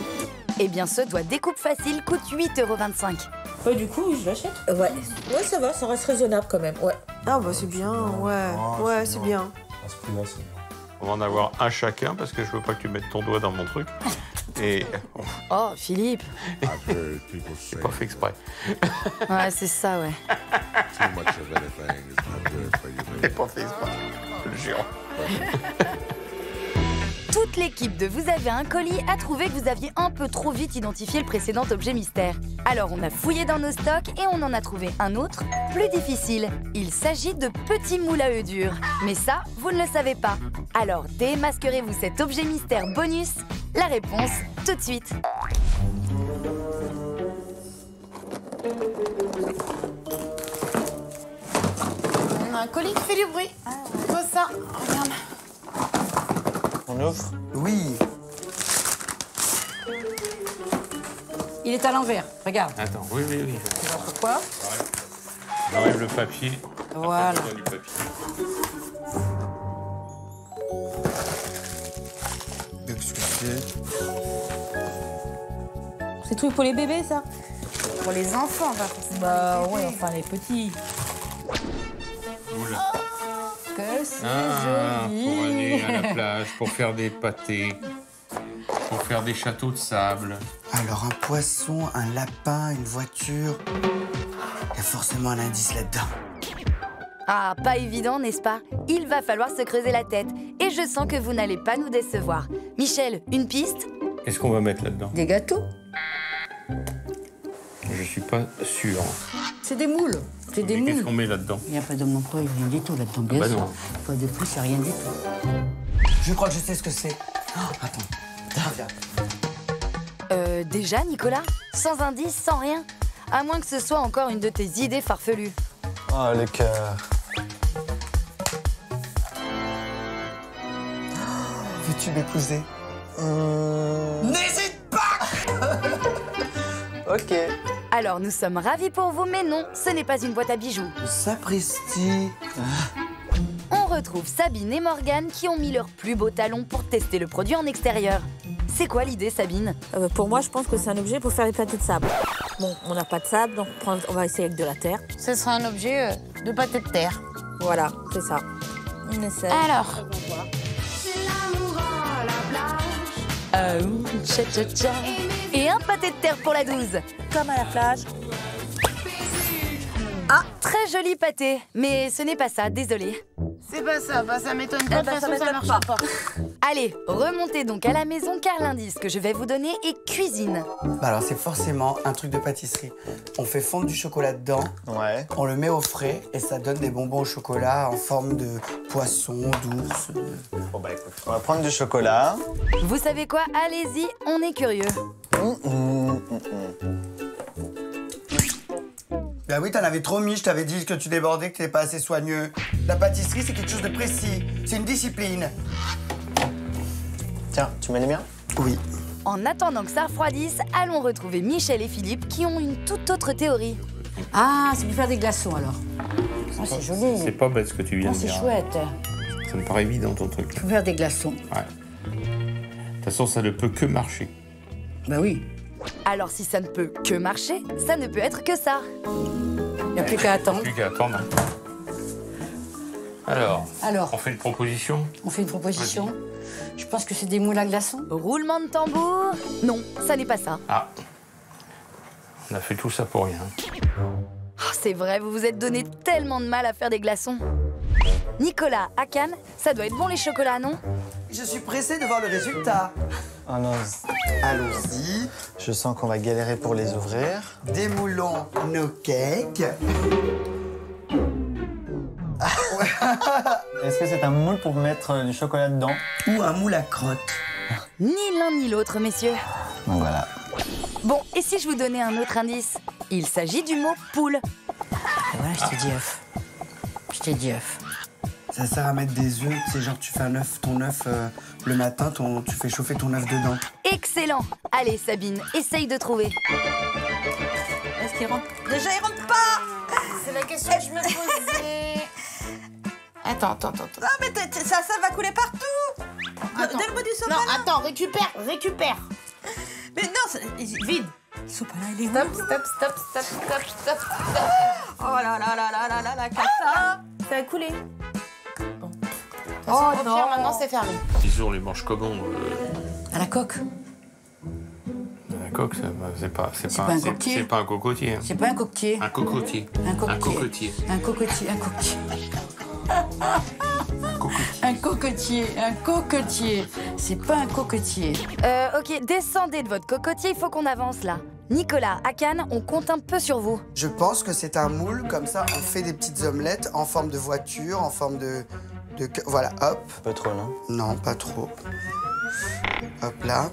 [SPEAKER 1] Eh bien, ce doigt découpe facile coûte 8,25 €.
[SPEAKER 7] Bah, du coup, je l'achète. Ouais. Ouais, ça va, ça reste raisonnable quand même. Ouais.
[SPEAKER 8] Ah bah c'est bien, ouais. Ouais, c'est bien.
[SPEAKER 11] À ce prix-là, c'est bien.
[SPEAKER 4] On va en avoir un chacun parce que je veux pas que tu mettes ton doigt dans mon truc. Et.
[SPEAKER 1] Oh, Philippe.
[SPEAKER 4] J'ai pas fait exprès.
[SPEAKER 1] Ouais, c'est ça, ouais.
[SPEAKER 4] J'ai pas fait exprès. Je le jure.
[SPEAKER 1] Toute l'équipe de Vous avez un colis a trouvé que vous aviez un peu trop vite identifié le précédent objet mystère. Alors on a fouillé dans nos stocks et on en a trouvé un autre, plus difficile. Il s'agit de petits moules à œufs durs. Mais ça, vous ne le savez pas. Alors démasquerez-vous cet objet mystère bonus? La réponse, tout de suite.
[SPEAKER 12] On a un colis qui fait du bruit. Quoi ça? Regarde.
[SPEAKER 14] On ouvre?
[SPEAKER 2] Oui.
[SPEAKER 3] Il est à l'envers, regarde.
[SPEAKER 4] Attends, oui.
[SPEAKER 3] Pourquoi?
[SPEAKER 4] On enlève le papier.
[SPEAKER 3] Voilà.
[SPEAKER 4] Après, on a du papier.
[SPEAKER 7] C'est tout pour les bébés, ça?
[SPEAKER 12] Pour les enfants, va.
[SPEAKER 7] Bah, ouais, enfin, les petits.
[SPEAKER 4] Oula.
[SPEAKER 3] Que c'est
[SPEAKER 4] Pour
[SPEAKER 3] joli.
[SPEAKER 4] aller à la plage, pour faire des pâtés, pour faire des châteaux de sable.
[SPEAKER 2] Alors, un poisson, un lapin, une voiture. Il y a forcément un indice là-dedans.
[SPEAKER 1] Ah, pas évident, n'est-ce pas? Il va falloir se creuser la tête. Et je sens que vous n'allez pas nous décevoir. Michel, une piste?
[SPEAKER 4] Qu'est-ce qu'on va mettre là-dedans?
[SPEAKER 3] Des gâteaux.
[SPEAKER 4] Je suis pas sûr.
[SPEAKER 3] C'est des moules. C'est des
[SPEAKER 4] Qu'est-ce
[SPEAKER 3] moules.
[SPEAKER 4] qu'on met là-dedans?
[SPEAKER 3] Il n'y a pas d'homme d'emploi, il n'y a rien du tout là-dedans, bien
[SPEAKER 4] bah
[SPEAKER 3] sûr.
[SPEAKER 4] non.
[SPEAKER 3] Pas de plus, il n'y a rien du tout.
[SPEAKER 2] Je crois que je sais ce que c'est. Oh, attends. Regarde.
[SPEAKER 1] Déjà, Nicolas? Sans indice, sans rien? À moins que ce soit encore une de tes idées farfelues.
[SPEAKER 14] Oh, le cœur.
[SPEAKER 2] Veux-tu m'épouser? N'hésite pas.
[SPEAKER 14] Ok.
[SPEAKER 1] Alors, nous sommes ravis pour vous, mais non, ce n'est pas une boîte à bijoux.
[SPEAKER 2] Sapristi.
[SPEAKER 1] On retrouve Sabine et Morgane qui ont mis leurs plus beaux talons pour tester le produit en extérieur. C'est quoi l'idée, Sabine?
[SPEAKER 7] Pour moi, je pense que c'est un objet pour faire les pâtés de sable. Bon, on n'a pas de sable, donc on va essayer avec de la terre.
[SPEAKER 12] Ce sera un objet de pâté de terre.
[SPEAKER 7] Voilà, c'est ça. On essaie.
[SPEAKER 12] Alors.
[SPEAKER 1] Et un pâté de terre pour la 12.
[SPEAKER 7] Comme à la plage.
[SPEAKER 1] Ah, très joli pâté. Mais ce n'est pas ça, désolé.
[SPEAKER 12] C'est pas ça, bah ça m'étonne pas, de toute façon ça marche pas.
[SPEAKER 1] Allez, remontez donc à la maison car l'indice que je vais vous donner est cuisine.
[SPEAKER 2] Bah alors c'est forcément un truc de pâtisserie. On fait fondre du chocolat dedans,
[SPEAKER 14] Ouais.
[SPEAKER 2] on le met au frais et ça donne des bonbons au chocolat en forme de poisson, d'ours.
[SPEAKER 14] Bon bah écoute, on va prendre du chocolat.
[SPEAKER 1] Vous savez quoi? Allez-y, on est curieux.
[SPEAKER 2] Bah oui, t'en avais trop mis, je t'avais dit que tu débordais, que t'étais pas assez soigneux. La pâtisserie, c'est quelque chose de précis, c'est une discipline.
[SPEAKER 14] Tiens, tu mets les miens?
[SPEAKER 2] Oui.
[SPEAKER 1] En attendant que ça refroidisse, allons retrouver Michel et Philippe qui ont une toute autre théorie.
[SPEAKER 3] Ah, c'est pour faire des glaçons alors. Ah, c'est joli.
[SPEAKER 4] C'est pas bête ce que tu viens
[SPEAKER 3] Ah,
[SPEAKER 4] de
[SPEAKER 3] c'est
[SPEAKER 4] dire.
[SPEAKER 3] chouette.
[SPEAKER 4] Ça me paraît évident ton truc.
[SPEAKER 3] Faut faire des glaçons.
[SPEAKER 4] Ouais. De toute façon, ça ne peut que marcher.
[SPEAKER 3] Bah oui.
[SPEAKER 1] Alors si ça ne peut que marcher, ça ne peut être que ça.
[SPEAKER 3] Il n'y a plus qu'à attendre.
[SPEAKER 4] Plus qu'à attendre. Alors, on fait une proposition?
[SPEAKER 3] On fait une proposition. Je pense que c'est des moules à glaçons.
[SPEAKER 1] Roulement de tambour? Non, ça n'est pas ça.
[SPEAKER 4] Ah. On a fait tout ça pour rien.
[SPEAKER 1] Oh, c'est vrai, vous vous êtes donné tellement de mal à faire des glaçons. Nicolas, à Cannes, ça doit être bon les chocolats, non?
[SPEAKER 2] Je suis pressé de voir le résultat.
[SPEAKER 14] Oh non.
[SPEAKER 2] Allons-y.
[SPEAKER 14] Je sens qu'on va galérer pour les ouvrir.
[SPEAKER 2] Démoulons nos cakes.
[SPEAKER 14] Est-ce que c'est un moule pour mettre du chocolat dedans?
[SPEAKER 2] Ou un moule à crotte.
[SPEAKER 1] Ni l'un ni l'autre, messieurs.
[SPEAKER 14] Donc voilà.
[SPEAKER 1] Bon, et si je vous donnais un autre indice? Il s'agit du mot poule.
[SPEAKER 3] Et voilà, je t'ai dit œuf. Je t'ai dit œuf.
[SPEAKER 2] Ça sert à mettre des œufs, c'est genre tu fais ton œuf le matin, tu fais chauffer ton œuf dedans.
[SPEAKER 1] Excellent. Allez, Sabine, essaye de trouver.
[SPEAKER 12] Est-ce qu'il rentre? Déjà, il rentre pas. C'est la question que je me posais. Attends. Ah, mais ça va couler partout. Donne-moi du sopalin. Non, attends, récupère. Mais non, vide. Sopalin, il est où?
[SPEAKER 7] Stop. Oh là là là là là là là, Cata.
[SPEAKER 8] Ça a coulé.
[SPEAKER 12] Oh non, maintenant c'est fermé.
[SPEAKER 4] Disons, on les mange comment
[SPEAKER 3] À la coque.
[SPEAKER 4] La coque, c'est pas
[SPEAKER 3] un coquetier.
[SPEAKER 4] C'est pas un cocotier.
[SPEAKER 3] C'est pas un coquetier.
[SPEAKER 4] Un cocotier.
[SPEAKER 3] Un coquetier. Un cocotier. Un coquetier. C'est pas un coquetier.
[SPEAKER 1] Ok, descendez de votre cocotier, il faut qu'on avance là. Nicolas, à Cannes, on compte un peu sur vous.
[SPEAKER 2] Je pense que c'est un moule, comme ça, on fait des petites omelettes en forme de voiture, en forme de... Voilà, hop.
[SPEAKER 14] Pas trop, non?
[SPEAKER 2] Non, pas trop. Hop là.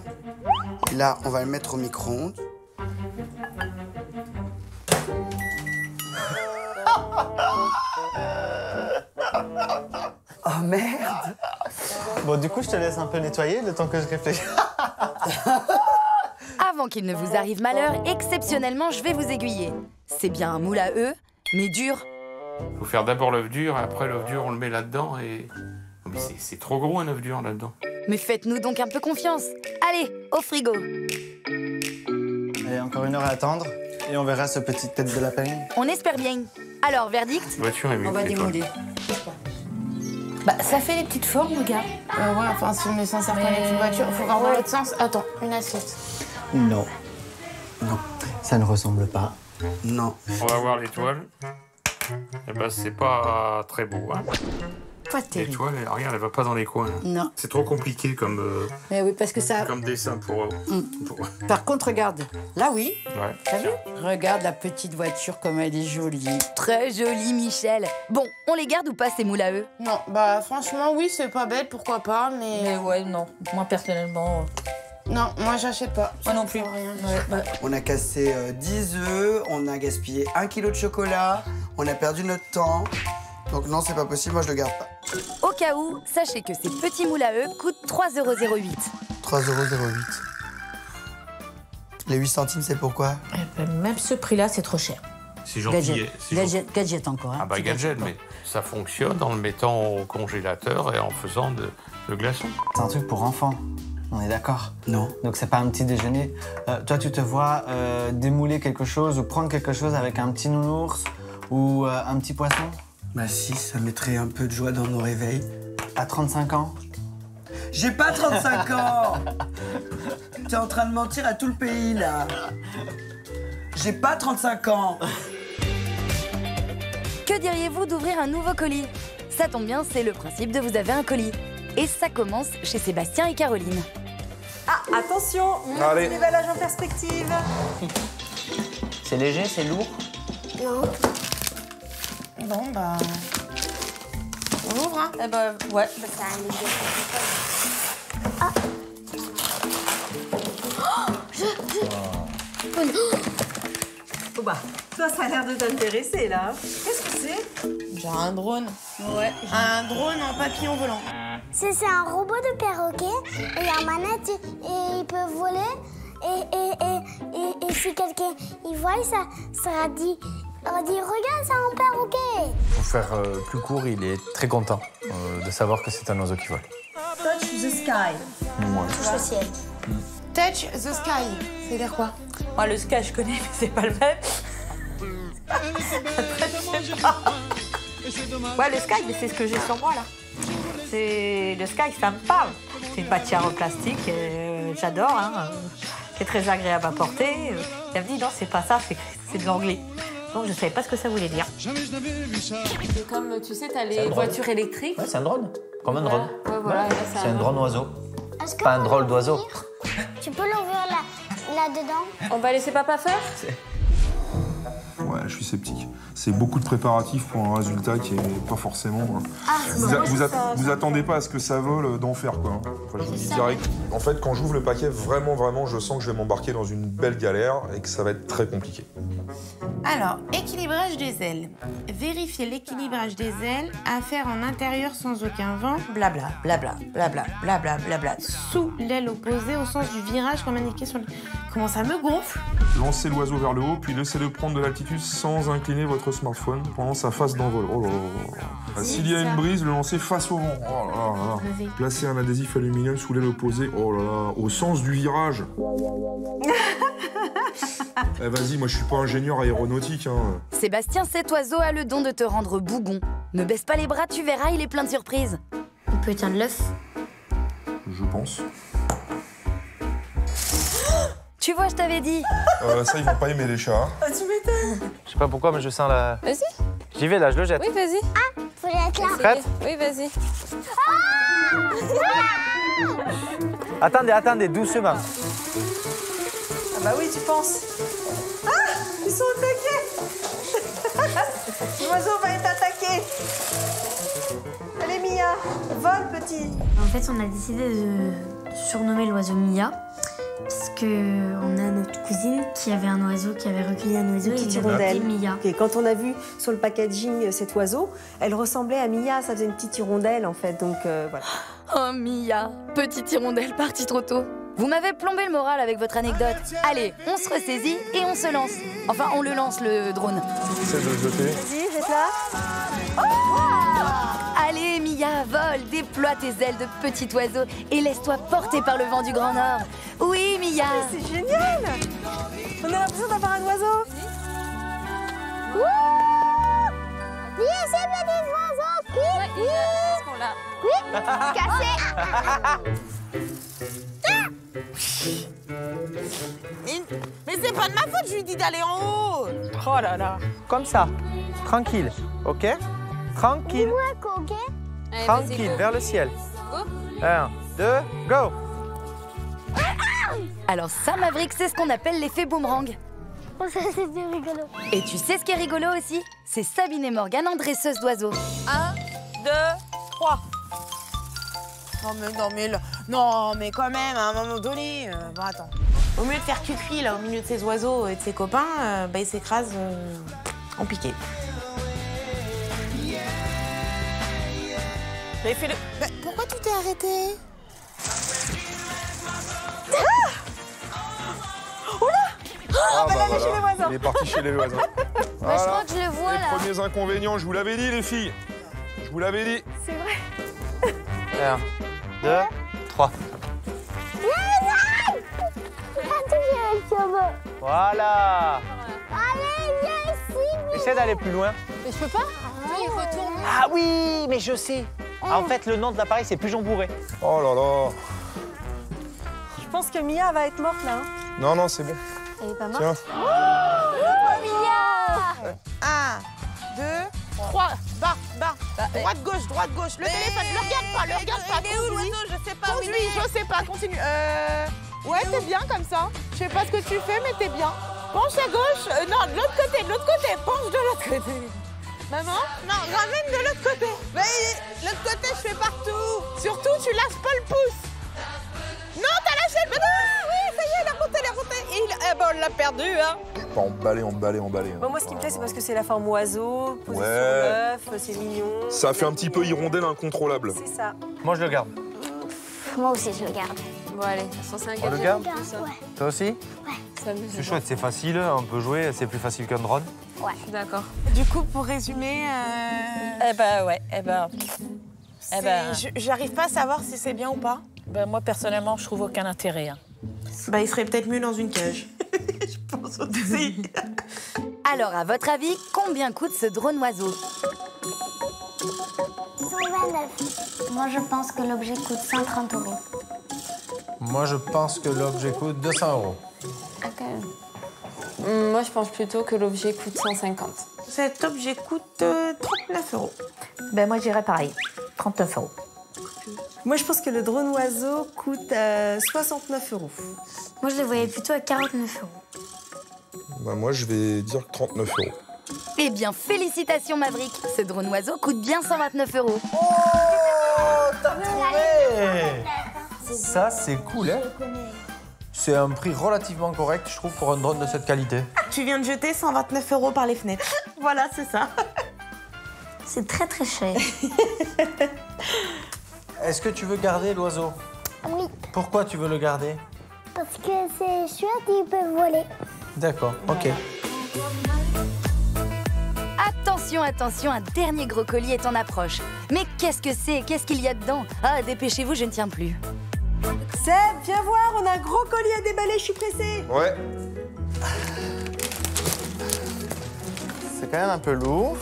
[SPEAKER 2] Là, on va le mettre au micro-ondes. Oh merde!
[SPEAKER 14] Bon, du coup, je te laisse un peu nettoyer le temps que je réfléchis.
[SPEAKER 1] Avant qu'il ne vous arrive malheur, exceptionnellement, je vais vous aiguiller. C'est bien un moule à œufs, mais dur.
[SPEAKER 4] Il faut faire d'abord l'œuf dur, et après l'œuf dur, on le met là-dedans et... Mais c'est trop gros un œuf dur là-dedans.
[SPEAKER 1] Mais faites-nous donc un peu confiance. Allez, au frigo.
[SPEAKER 14] Allez, encore 1 heure à attendre et on verra ce petit tête de lapin.
[SPEAKER 1] On espère bien. Alors, verdict?
[SPEAKER 4] Voiture est mieux.
[SPEAKER 3] On va démouler.
[SPEAKER 12] Bah, ça fait les petites formes, regarde. Ouais, enfin, si on est censé reconnaître une voiture, il faut voir dans l'autre sens. Attends, une assiette.
[SPEAKER 14] Non. Non, ça ne ressemble pas.
[SPEAKER 2] Non.
[SPEAKER 4] On va voir l'étoile. Eh ben, c'est pas très beau, hein.
[SPEAKER 3] Pas terrible.
[SPEAKER 4] L'étoile, regarde, elle va pas dans les coins.
[SPEAKER 3] Non.
[SPEAKER 4] C'est trop compliqué comme...
[SPEAKER 3] Mais oui, parce que ça...
[SPEAKER 4] Comme dessin pour...
[SPEAKER 3] Par contre, regarde. Là, oui.
[SPEAKER 4] Ouais.
[SPEAKER 3] T'as vu? Regarde la petite voiture, comme elle est jolie.
[SPEAKER 1] Très jolie, Michel. Bon, on les garde ou pas, ces moules à eux?
[SPEAKER 12] Non, bah franchement, oui, c'est pas bête, pourquoi pas, mais
[SPEAKER 7] ouais, non. Moi, personnellement...
[SPEAKER 12] Non, moi, j'achète pas.
[SPEAKER 7] Moi non plus.
[SPEAKER 2] On a cassé 10 œufs, on a gaspillé 1 kilo de chocolat, on a perdu notre temps. Donc non, c'est pas possible, moi je le garde pas.
[SPEAKER 1] Au cas où, sachez que ces petits moules à œufs coûtent 3,08 €.
[SPEAKER 2] 3,08 €. Les 8 centimes, c'est pourquoi?
[SPEAKER 12] Même ce prix-là, c'est trop cher.
[SPEAKER 4] C'est gentil.
[SPEAKER 3] Gadget encore, hein.
[SPEAKER 4] Ah bah gadget, mais ça fonctionne en le mettant au congélateur et en faisant le glaçon.
[SPEAKER 14] C'est un truc pour enfants. On est d'accord?
[SPEAKER 2] Non.
[SPEAKER 14] Donc c'est pas un petit déjeuner. Toi, tu te vois démouler quelque chose ou prendre quelque chose avec un petit nounours ou un petit poisson?
[SPEAKER 2] Bah si, ça mettrait un peu de joie dans nos réveils.
[SPEAKER 14] À 35 ans?
[SPEAKER 2] J'ai pas 35 ans! T'es en train de mentir à tout le pays, là. J'ai pas 35 ans!
[SPEAKER 1] Que diriez-vous d'ouvrir un nouveau colis? Ça tombe bien, c'est le principe de Vous avez un colis. Et ça commence chez Sébastien et Caroline.
[SPEAKER 8] Ah, attention,
[SPEAKER 11] Allez.
[SPEAKER 8] déballage en perspective.
[SPEAKER 14] C'est léger, c'est lourd?
[SPEAKER 8] Non.
[SPEAKER 12] Bon, bah... On ouvre, hein?
[SPEAKER 7] Eh ben, ouais.
[SPEAKER 6] Ça a léger.
[SPEAKER 8] Oh bah, toi, ça a l'air de t'intéresser, là. Qu'est-ce que c'est?
[SPEAKER 12] Genre un drone.
[SPEAKER 8] Ouais.
[SPEAKER 12] Un drone en papillon volant.
[SPEAKER 6] C'est un robot de perroquet, et il y a une manette, et il peut voler. Et si quelqu'un il voit, ça sera dit... On dit, regarde, c'est un perroquet.
[SPEAKER 5] Pour faire plus court, il est très content de savoir que c'est un oiseau qui vole.
[SPEAKER 8] Touch the sky.
[SPEAKER 6] Touche le ciel.
[SPEAKER 12] Touch the sky. C'est dire quoi?
[SPEAKER 7] Moi, le sky, je connais, mais c'est pas le même. Ouais, le sky, mais c'est ce que j'ai sur moi, là. C'est... Le sky, ça me parle. C'est une matière en plastique, j'adore, hein, qui est très agréable à porter. Elle me dit, non, c'est pas ça, c'est de l'anglais. Donc, je savais pas ce que ça voulait dire.
[SPEAKER 13] C'est comme, tu sais, t'as les voitures électriques.
[SPEAKER 14] Ouais, c'est un drone. Comme un drone.
[SPEAKER 13] Ouais, voilà. Ouais.
[SPEAKER 14] C'est un drone oiseau.
[SPEAKER 6] Est-ce que
[SPEAKER 14] Pas un drôle d'oiseau.
[SPEAKER 6] tu peux l'ouvrir là-dedans?
[SPEAKER 13] On va laisser papa faire?
[SPEAKER 11] Ouais, je suis sceptique. C'est beaucoup de préparatifs pour un résultat qui est pas forcément... Vous attendez pas à ce que ça vole d'enfer, quoi. Enfin, je vous dis direct. En fait, quand j'ouvre le paquet, vraiment, je sens que je vais m'embarquer dans une belle galère et que ça va être très compliqué.
[SPEAKER 12] Alors, équilibrage des ailes. Vérifier l'équilibrage des ailes à faire en intérieur sans aucun vent. Blabla, blabla, blabla, blabla, blabla. Sous l'aile opposée au sens du virage comme indiqué sur le... comment ça me gonfle.
[SPEAKER 11] Lancez l'oiseau vers le haut, puis laissez-le prendre de l'altitude sans incliner votre smartphone pendant sa phase d'envol. Oh là là. S'il y a une brise, le lancez face au vent. Oh là là là. Placez un adhésif aluminium sous l'aile opposée. Oh là là. Au sens du virage. Eh vas-y, moi je suis pas ingénieur aéronautique. Hein.
[SPEAKER 1] Sébastien, cet oiseau a le don de te rendre bougon. Ne baisse pas les bras, tu verras, il est plein de surprises.
[SPEAKER 6] Il peut éteindre l'œuf.
[SPEAKER 11] Je pense.
[SPEAKER 1] Tu vois, je t'avais dit.
[SPEAKER 11] Ça, ils vont pas aimer les chats.
[SPEAKER 8] Ah, tu m'étonnes.
[SPEAKER 5] Je sais pas pourquoi, mais je sens la...
[SPEAKER 13] Vas-y.
[SPEAKER 5] J'y vais là, je le jette.
[SPEAKER 13] Oui, vas-y.
[SPEAKER 6] Ah, faut être là.
[SPEAKER 5] Prête?
[SPEAKER 13] Oui, vas-y.
[SPEAKER 5] Attendez, attendez, doucement.
[SPEAKER 8] Ah bah oui, tu penses. Ah, ils sont attaqués. L'oiseau va être attaqué. Allez, Mia, vole, petit.
[SPEAKER 6] En fait, on a décidé de surnommer l'oiseau Mia. Parce qu'on a notre cousine qui avait un oiseau, qui avait recueilli un oiseau.
[SPEAKER 8] Petite
[SPEAKER 6] et
[SPEAKER 8] hirondelle.
[SPEAKER 6] Mia.
[SPEAKER 8] Et quand on a vu sur le packaging cet oiseau, elle ressemblait à Mia, ça faisait une petite hirondelle en fait, donc voilà.
[SPEAKER 1] Oh Mia, petite hirondelle partie trop tôt. Vous m'avez plombé le moral avec votre anecdote. Allez, on se ressaisit et on se lance. Enfin, on le lance, le drone.
[SPEAKER 11] C'est de le jeter.
[SPEAKER 8] Vas-y, jette-la.
[SPEAKER 1] Allez Mia, vole, déploie tes ailes de petit oiseau et laisse-toi porter par le vent du Grand Nord. Oui Mia.
[SPEAKER 8] C'est génial. On a l'impression d'avoir un oiseau.
[SPEAKER 6] Viens, ces petits oiseaux. Oui, cassé.
[SPEAKER 12] Mais c'est pas de ma faute, je lui dis d'aller en haut.
[SPEAKER 5] Oh là là. Comme ça. Tranquille, ok? Tranquille.
[SPEAKER 13] Allez,
[SPEAKER 5] Tranquille,
[SPEAKER 13] vas-y,
[SPEAKER 5] vers le ciel.
[SPEAKER 13] go.
[SPEAKER 5] 1, 2, go!
[SPEAKER 1] Alors ça, Maverick, c'est ce qu'on appelle l'effet boomerang.
[SPEAKER 6] Oh, ça, c'était rigolo.
[SPEAKER 1] Et tu sais ce qui est rigolo aussi? C'est Sabine et Morgane en dresseuse d'oiseaux.
[SPEAKER 12] 1, 2, 3. Non, mais quand même, à un moment donné. Bon, attends. Au lieu de faire cucri là, au milieu de ses oiseaux et de ses copains, il s'écrase en piqué. Mais fais-le. Bah, pourquoi tu t'es arrêté?
[SPEAKER 11] Ah, bah voilà.
[SPEAKER 8] Chez les voisins.
[SPEAKER 11] Il est parti chez les voisins.
[SPEAKER 6] Bah, je crois que je le vois
[SPEAKER 11] Les
[SPEAKER 6] là.
[SPEAKER 11] premiers inconvénients, je vous l'avais dit, les filles. Je vous l'avais dit.
[SPEAKER 8] C'est vrai.
[SPEAKER 5] 1, 2, 3. Voilà. Essaie d'aller plus loin.
[SPEAKER 13] Mais je peux pas. Il retourne.
[SPEAKER 5] Ah oui, mais je sais. En fait, le nom de l'appareil, c'est Pigeon bourré.
[SPEAKER 11] Oh là là.
[SPEAKER 8] Je pense que Mia va être morte là. Hein.
[SPEAKER 11] Non, non, c'est bon.
[SPEAKER 6] Elle est pas morte.
[SPEAKER 11] Tiens.
[SPEAKER 12] 1, 2, 3. Barre. Droite, gauche. Le téléphone, le regarde pas. Il est où l'oiseau? Je sais pas. Conduis, je sais pas. Continue. Ouais, t'es bien comme ça. Je sais pas ce que tu fais, mais t'es bien. Penche à gauche. Non, de l'autre côté. Penche de l'autre côté. Maman? Non, ramène de l'autre côté. Mais l'autre côté, je fais partout. Surtout, tu lâches pas le pouce. Non, t'as lâché le... Oui, ça y est, elle est remontée. Eh ben, on l'a perdu, hein.
[SPEAKER 11] Pas emballer.
[SPEAKER 8] Bon, moi, ce qui me plaît, c'est parce que c'est la forme oiseau, posé
[SPEAKER 11] Ouais.
[SPEAKER 8] sur l'œuf, c'est mignon.
[SPEAKER 11] Ça fait un petit peu hirondelle incontrôlable.
[SPEAKER 8] C'est ça.
[SPEAKER 5] Moi, je le garde.
[SPEAKER 6] Moi aussi, je le garde.
[SPEAKER 13] Bon, allez, de toute façon, c'est un
[SPEAKER 5] On le
[SPEAKER 13] gadget.
[SPEAKER 5] garde?
[SPEAKER 6] Ouais.
[SPEAKER 5] Toi aussi?
[SPEAKER 13] Ça me
[SPEAKER 5] C'est chouette, c'est facile, on peut jouer, c'est plus facile qu'un drone.
[SPEAKER 6] Ouais.
[SPEAKER 13] D'accord.
[SPEAKER 12] Du coup, pour résumer... J'arrive pas à savoir si c'est bien ou pas.
[SPEAKER 7] Moi, personnellement, je trouve aucun intérêt. Hein.
[SPEAKER 12] Bah, il serait peut-être mieux dans une cage. Je pense aussi.
[SPEAKER 1] Alors, à votre avis, combien coûte ce drone oiseau?
[SPEAKER 6] 129. Moi, je pense que l'objet coûte 130 €.
[SPEAKER 5] Moi, je pense que l'objet coûte 200 €.
[SPEAKER 6] Ok.
[SPEAKER 13] Moi, je pense plutôt que l'objet coûte 150.
[SPEAKER 12] Cet objet coûte 39 €.
[SPEAKER 7] Ben, moi, j'irais pareil. 39 €.
[SPEAKER 8] Moi, je pense que le drone oiseau coûte 69 €.
[SPEAKER 6] Moi, je le voyais plutôt à 49 €.
[SPEAKER 11] Bah, moi, je vais dire 39 €.
[SPEAKER 1] Eh bien, félicitations Maverick. Ce drone oiseau coûte bien 129 €.
[SPEAKER 5] Oh, t'as trouvé! Ça, c'est cool, hein? C'est un prix relativement correct, je trouve, pour un drone de cette qualité.
[SPEAKER 12] Tu viens de jeter 129 € par les fenêtres. Voilà, c'est ça.
[SPEAKER 6] C'est très très cher.
[SPEAKER 5] Est-ce que tu veux garder l'oiseau?
[SPEAKER 6] Oui.
[SPEAKER 5] Pourquoi tu veux le garder?
[SPEAKER 6] Parce que c'est chouette, il peut voler.
[SPEAKER 5] D'accord, ok.
[SPEAKER 1] Attention, attention, un dernier gros colis est en approche. Mais qu'est-ce que c'est? Qu'est-ce qu'il y a dedans? Ah, dépêchez-vous, je ne tiens plus.
[SPEAKER 8] Seb, viens voir, on a un gros colis à déballer, je suis pressée.
[SPEAKER 11] Ouais.
[SPEAKER 14] C'est quand même un peu lourd.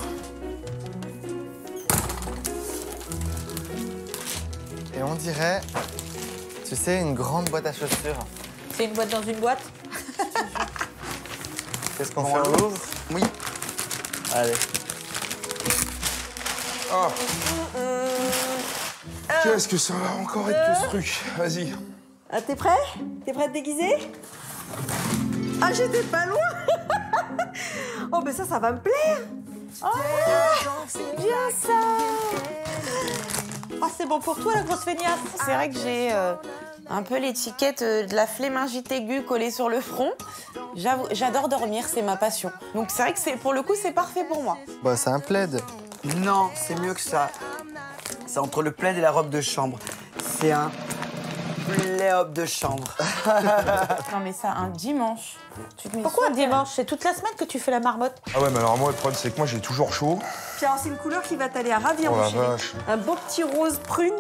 [SPEAKER 14] Et on dirait, tu sais, une grande boîte à chaussures.
[SPEAKER 7] C'est une boîte dans une boîte.
[SPEAKER 14] Qu'est-ce qu'on fait, on l'ouvre?
[SPEAKER 2] Oui.
[SPEAKER 14] Allez.
[SPEAKER 11] Ah. Qu'est-ce que ça va encore être que ce truc? Vas-y.
[SPEAKER 8] Ah, t'es prêt? T'es prêt à te déguiser? Ah, j'étais pas loin. Oh, mais ça va me plaire. Oh, c'est bien ça.
[SPEAKER 12] Oh, c'est bon pour toi, la grosse feignasse. C'est vrai que j'ai un peu l'étiquette de la flémingite aiguë collée sur le front. J'adore dormir, c'est ma passion. Donc c'est vrai que pour le coup, c'est parfait pour moi.
[SPEAKER 14] Bah, c'est un plaid.
[SPEAKER 2] Non, c'est mieux que ça. C'est entre le plaid et la robe de chambre. C'est un plaid de chambre.
[SPEAKER 12] Non mais ça, un dimanche. Tu te mets
[SPEAKER 7] Pourquoi
[SPEAKER 12] ça,
[SPEAKER 7] un dimanche? C'est toute la semaine que tu fais la marmotte.
[SPEAKER 11] Ah ouais, mais alors moi, le problème, c'est que moi, j'ai toujours chaud.
[SPEAKER 8] Puis alors, c'est une couleur qui va t'aller à ravir,
[SPEAKER 11] Oh
[SPEAKER 8] mon
[SPEAKER 11] la
[SPEAKER 8] chéri.
[SPEAKER 11] vache.
[SPEAKER 8] Un beau petit rose prune.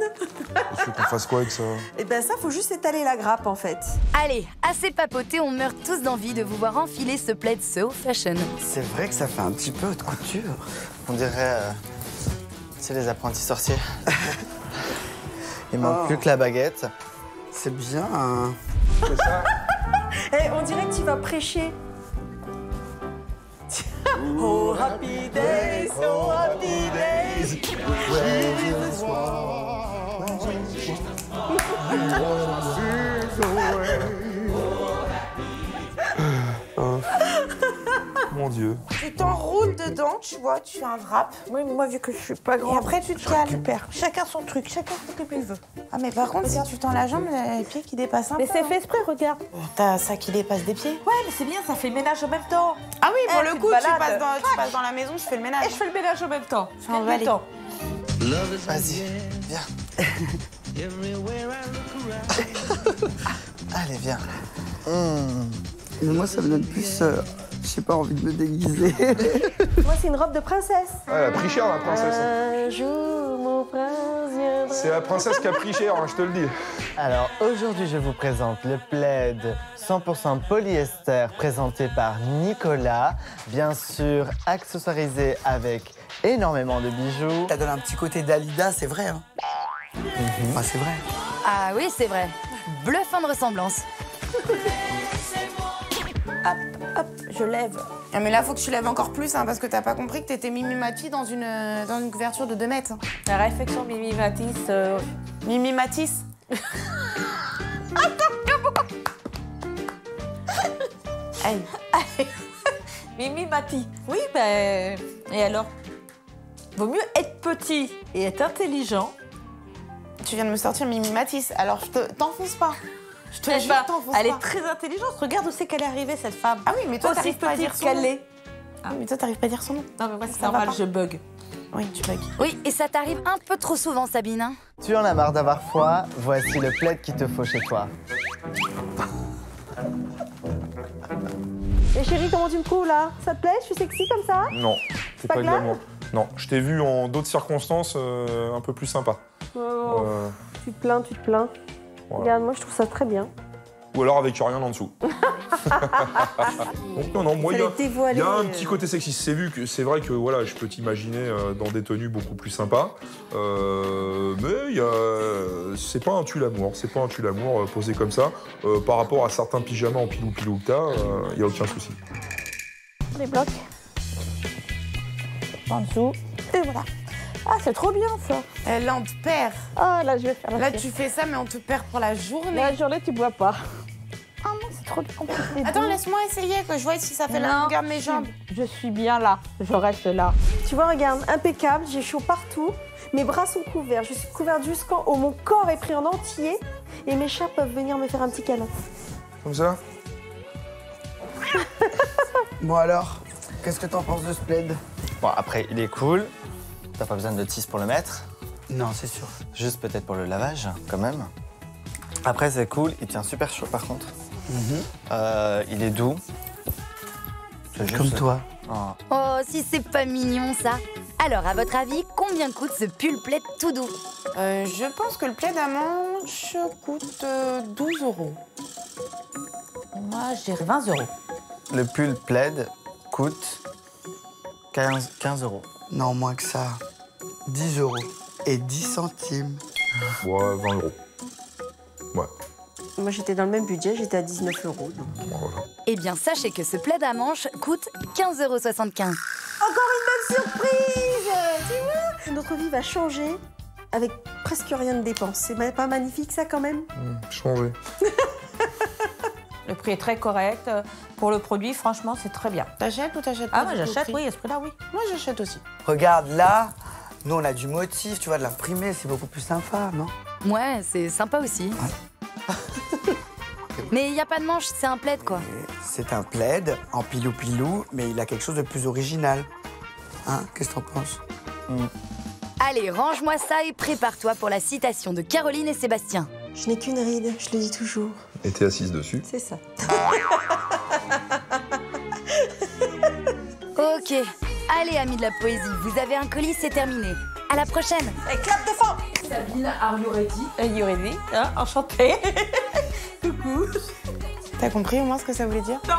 [SPEAKER 11] Il faut qu'on fasse quoi avec ça?
[SPEAKER 8] Et ben ça, faut juste étaler la grappe, en fait.
[SPEAKER 1] Allez, assez papoté, on meurt tous d'envie de vous voir enfiler ce plaid so fashion.
[SPEAKER 2] C'est vrai que ça fait un petit peu haute couture.
[SPEAKER 14] On dirait, c'est les apprentis sorciers. Il manque plus que la baguette.
[SPEAKER 2] C'est bien. Hein.
[SPEAKER 11] C'est ça?
[SPEAKER 8] Eh, on dirait que tu vas prêcher. Oh, happy days, oh, happy days.
[SPEAKER 11] Mon Dieu.
[SPEAKER 12] Tu t'enroules dedans, tu vois, tu fais un wrap.
[SPEAKER 8] Oui, mais moi, vu que je suis pas grande.
[SPEAKER 12] Et après, tu te cales.
[SPEAKER 7] Super. Chacun son truc, chacun fait comme il veut.
[SPEAKER 12] Ah, mais par contre, si tu tends la jambe, les pieds qui dépassent un
[SPEAKER 7] Mais
[SPEAKER 12] peu.
[SPEAKER 7] c'est fait exprès, regarde.
[SPEAKER 12] T'as ça qui dépasse des pieds.
[SPEAKER 7] Ouais, mais c'est bien, ça fait le ménage en même temps.
[SPEAKER 12] Ah oui, pour
[SPEAKER 7] Eh,
[SPEAKER 12] le
[SPEAKER 7] tu
[SPEAKER 12] coup,
[SPEAKER 7] te
[SPEAKER 12] tu
[SPEAKER 7] balades.
[SPEAKER 12] passes dans la maison, je fais le ménage.
[SPEAKER 7] Et je fais le ménage en même temps.
[SPEAKER 12] Fais un balai.
[SPEAKER 14] Vas-y, viens. Allez, viens.
[SPEAKER 2] Mais moi, ça me donne plus, je sais pas, envie de me déguiser.
[SPEAKER 8] Moi, c'est une robe de princesse.
[SPEAKER 11] Ah, elle a pris cher, la princesse.
[SPEAKER 8] Un jour, mon prince viendra.
[SPEAKER 11] C'est la princesse qui a pris cher, hein, je te le dis.
[SPEAKER 14] Alors, aujourd'hui, je vous présente le plaid 100% polyester présenté par Nicolas. Bien sûr, accessoirisé avec énormément de bijoux.
[SPEAKER 2] Ça donne un petit côté Dalida, c'est vrai. Hein. Enfin, c'est vrai.
[SPEAKER 1] Ah oui, c'est vrai. Bluffant de ressemblance.
[SPEAKER 7] Hop, je lève.
[SPEAKER 12] Ah, mais là, faut que tu lèves encore plus, hein, parce que t'as pas compris que t'étais Mimi Mati dans une couverture de 2 mètres. Hein.
[SPEAKER 7] La réflexion Mimi Matisse.
[SPEAKER 12] Mimi Matisse. Aïe.
[SPEAKER 7] Mimi Mati. Oui, ben. Et alors? Vaut mieux être petit et être intelligent.
[SPEAKER 12] Tu viens de me sortir Mimi Matisse, alors t'enfonce pas. Je te
[SPEAKER 7] Eh
[SPEAKER 12] jure,
[SPEAKER 7] ben,
[SPEAKER 12] t'enfonce
[SPEAKER 7] elle
[SPEAKER 12] pas.
[SPEAKER 7] est très intelligente. Regarde où c'est qu'elle est arrivée, cette femme.
[SPEAKER 12] Ah oui, mais toi,
[SPEAKER 7] Aussi
[SPEAKER 12] t'arrives pas à dire
[SPEAKER 7] petite
[SPEAKER 12] son nom.
[SPEAKER 7] qu'elle est.
[SPEAKER 12] Ah, mais toi, t'arrives pas à dire son nom.
[SPEAKER 7] Non, mais moi, c'est
[SPEAKER 12] Ça va
[SPEAKER 7] normal,
[SPEAKER 12] pas.
[SPEAKER 7] je bug.
[SPEAKER 12] Oui, tu bugs.
[SPEAKER 1] Oui, et ça t'arrive un peu trop souvent, Sabine. Hein.
[SPEAKER 14] Tu en as marre d'avoir froid? Voici le plaid qu'il te faut chez toi.
[SPEAKER 8] Et chérie, comment tu me trouves là? Ça te plaît? Je suis sexy comme ça?
[SPEAKER 11] Non, c'est
[SPEAKER 8] pas
[SPEAKER 11] pas
[SPEAKER 8] grave
[SPEAKER 11] glamour. Non, je t'ai vu en d'autres circonstances un peu plus sympa.
[SPEAKER 8] Oh, tu te plains, tu te plains.
[SPEAKER 11] Voilà.
[SPEAKER 8] Regarde, moi je trouve ça très bien.
[SPEAKER 11] Ou alors avec rien en dessous. Donc, non, moi, il y a un petit côté sexiste. C'est vrai que voilà, je peux t'imaginer dans des tenues beaucoup plus sympas. Mais c'est pas un tue-l'amour. C'est pas un tue-l'amour posé comme ça. Par rapport à certains pyjamas en pilou-pilou que t'as, il n'y a aucun souci.
[SPEAKER 7] Les blocs. En dessous. Et voilà. Ah, c'est trop bien, ça.
[SPEAKER 12] Là, on te perd.
[SPEAKER 8] Ah, là, je vais faire la
[SPEAKER 12] Là,
[SPEAKER 8] sieste.
[SPEAKER 12] tu fais ça, mais on te perd pour la journée.
[SPEAKER 8] La journée, tu bois pas.
[SPEAKER 12] Ah non, c'est trop compliqué. Attends, laisse-moi essayer, que je vois si ça fait la
[SPEAKER 8] Non,
[SPEAKER 12] longueur de mes jambes.
[SPEAKER 8] Je suis bien là. Je reste là. Tu vois, regarde, impeccable. J'ai chaud partout. Mes bras sont couverts. Je suis couverte jusqu'en haut. Mon corps est pris en entier. Et mes chats peuvent venir me faire un petit câlin.
[SPEAKER 11] Comme ça?
[SPEAKER 2] Bon alors, qu'est-ce que t'en penses de ce plaid?
[SPEAKER 14] Bon, après, il est cool. T'as pas besoin de tisse pour le mettre.
[SPEAKER 2] Non, c'est sûr.
[SPEAKER 14] Juste peut-être pour le lavage, quand même. Après, c'est cool. Il tient super chaud, par contre. Il est doux.
[SPEAKER 2] Comme toi.
[SPEAKER 1] Oh, si c'est pas mignon ça. Alors, à votre avis, combien coûte ce pull plaid tout doux?
[SPEAKER 12] Je pense que le plaid à manches coûte 12 €.
[SPEAKER 7] Moi, je dirais 20 €.
[SPEAKER 14] Le pull plaid coûte 15 €.
[SPEAKER 2] Non, moins que ça. 10 € et 10 centimes.
[SPEAKER 11] Ouais, 20 €. Ouais.
[SPEAKER 8] Moi, j'étais dans le même budget, j'étais à 19 €.
[SPEAKER 11] Voilà.
[SPEAKER 1] Eh bien, sachez que ce plaid à manches coûte 15,75 €.
[SPEAKER 8] Encore une belle surprise! Tu vois? Notre vie va changer avec presque rien de dépenses. C'est pas magnifique, ça, quand même?
[SPEAKER 11] Changer.
[SPEAKER 7] Le prix est très correct. Pour le produit, franchement, c'est très bien.
[SPEAKER 12] T'achètes ou t'achètes pas?
[SPEAKER 7] Ah, moi, j'achète, oui, à ce prix-là, oui.
[SPEAKER 12] Moi, j'achète aussi.
[SPEAKER 2] Regarde, là, nous, on a du motif, tu vois, de l'imprimer, c'est beaucoup plus sympa, non?
[SPEAKER 1] Ouais, c'est sympa aussi. Mais il n'y a pas de manche, c'est un plaid, quoi.
[SPEAKER 2] C'est un plaid en pilou-pilou, mais il a quelque chose de plus original. Hein? Qu'est-ce que t'en penses?
[SPEAKER 1] Allez, range-moi ça et prépare-toi pour la citation de Caroline et Sébastien.
[SPEAKER 8] Je n'ai qu'une ride, je le dis toujours.
[SPEAKER 11] Et t'es assise dessus.
[SPEAKER 8] C'est ça.
[SPEAKER 1] Ok, allez, amis de la poésie, vous avez un colis, c'est terminé. À la prochaine.
[SPEAKER 12] Et clap de fin.
[SPEAKER 7] Sabine, are you ready? You ready? Hein, enchantée. Coucou.
[SPEAKER 12] T'as compris au moins ce que ça voulait dire?
[SPEAKER 7] Non.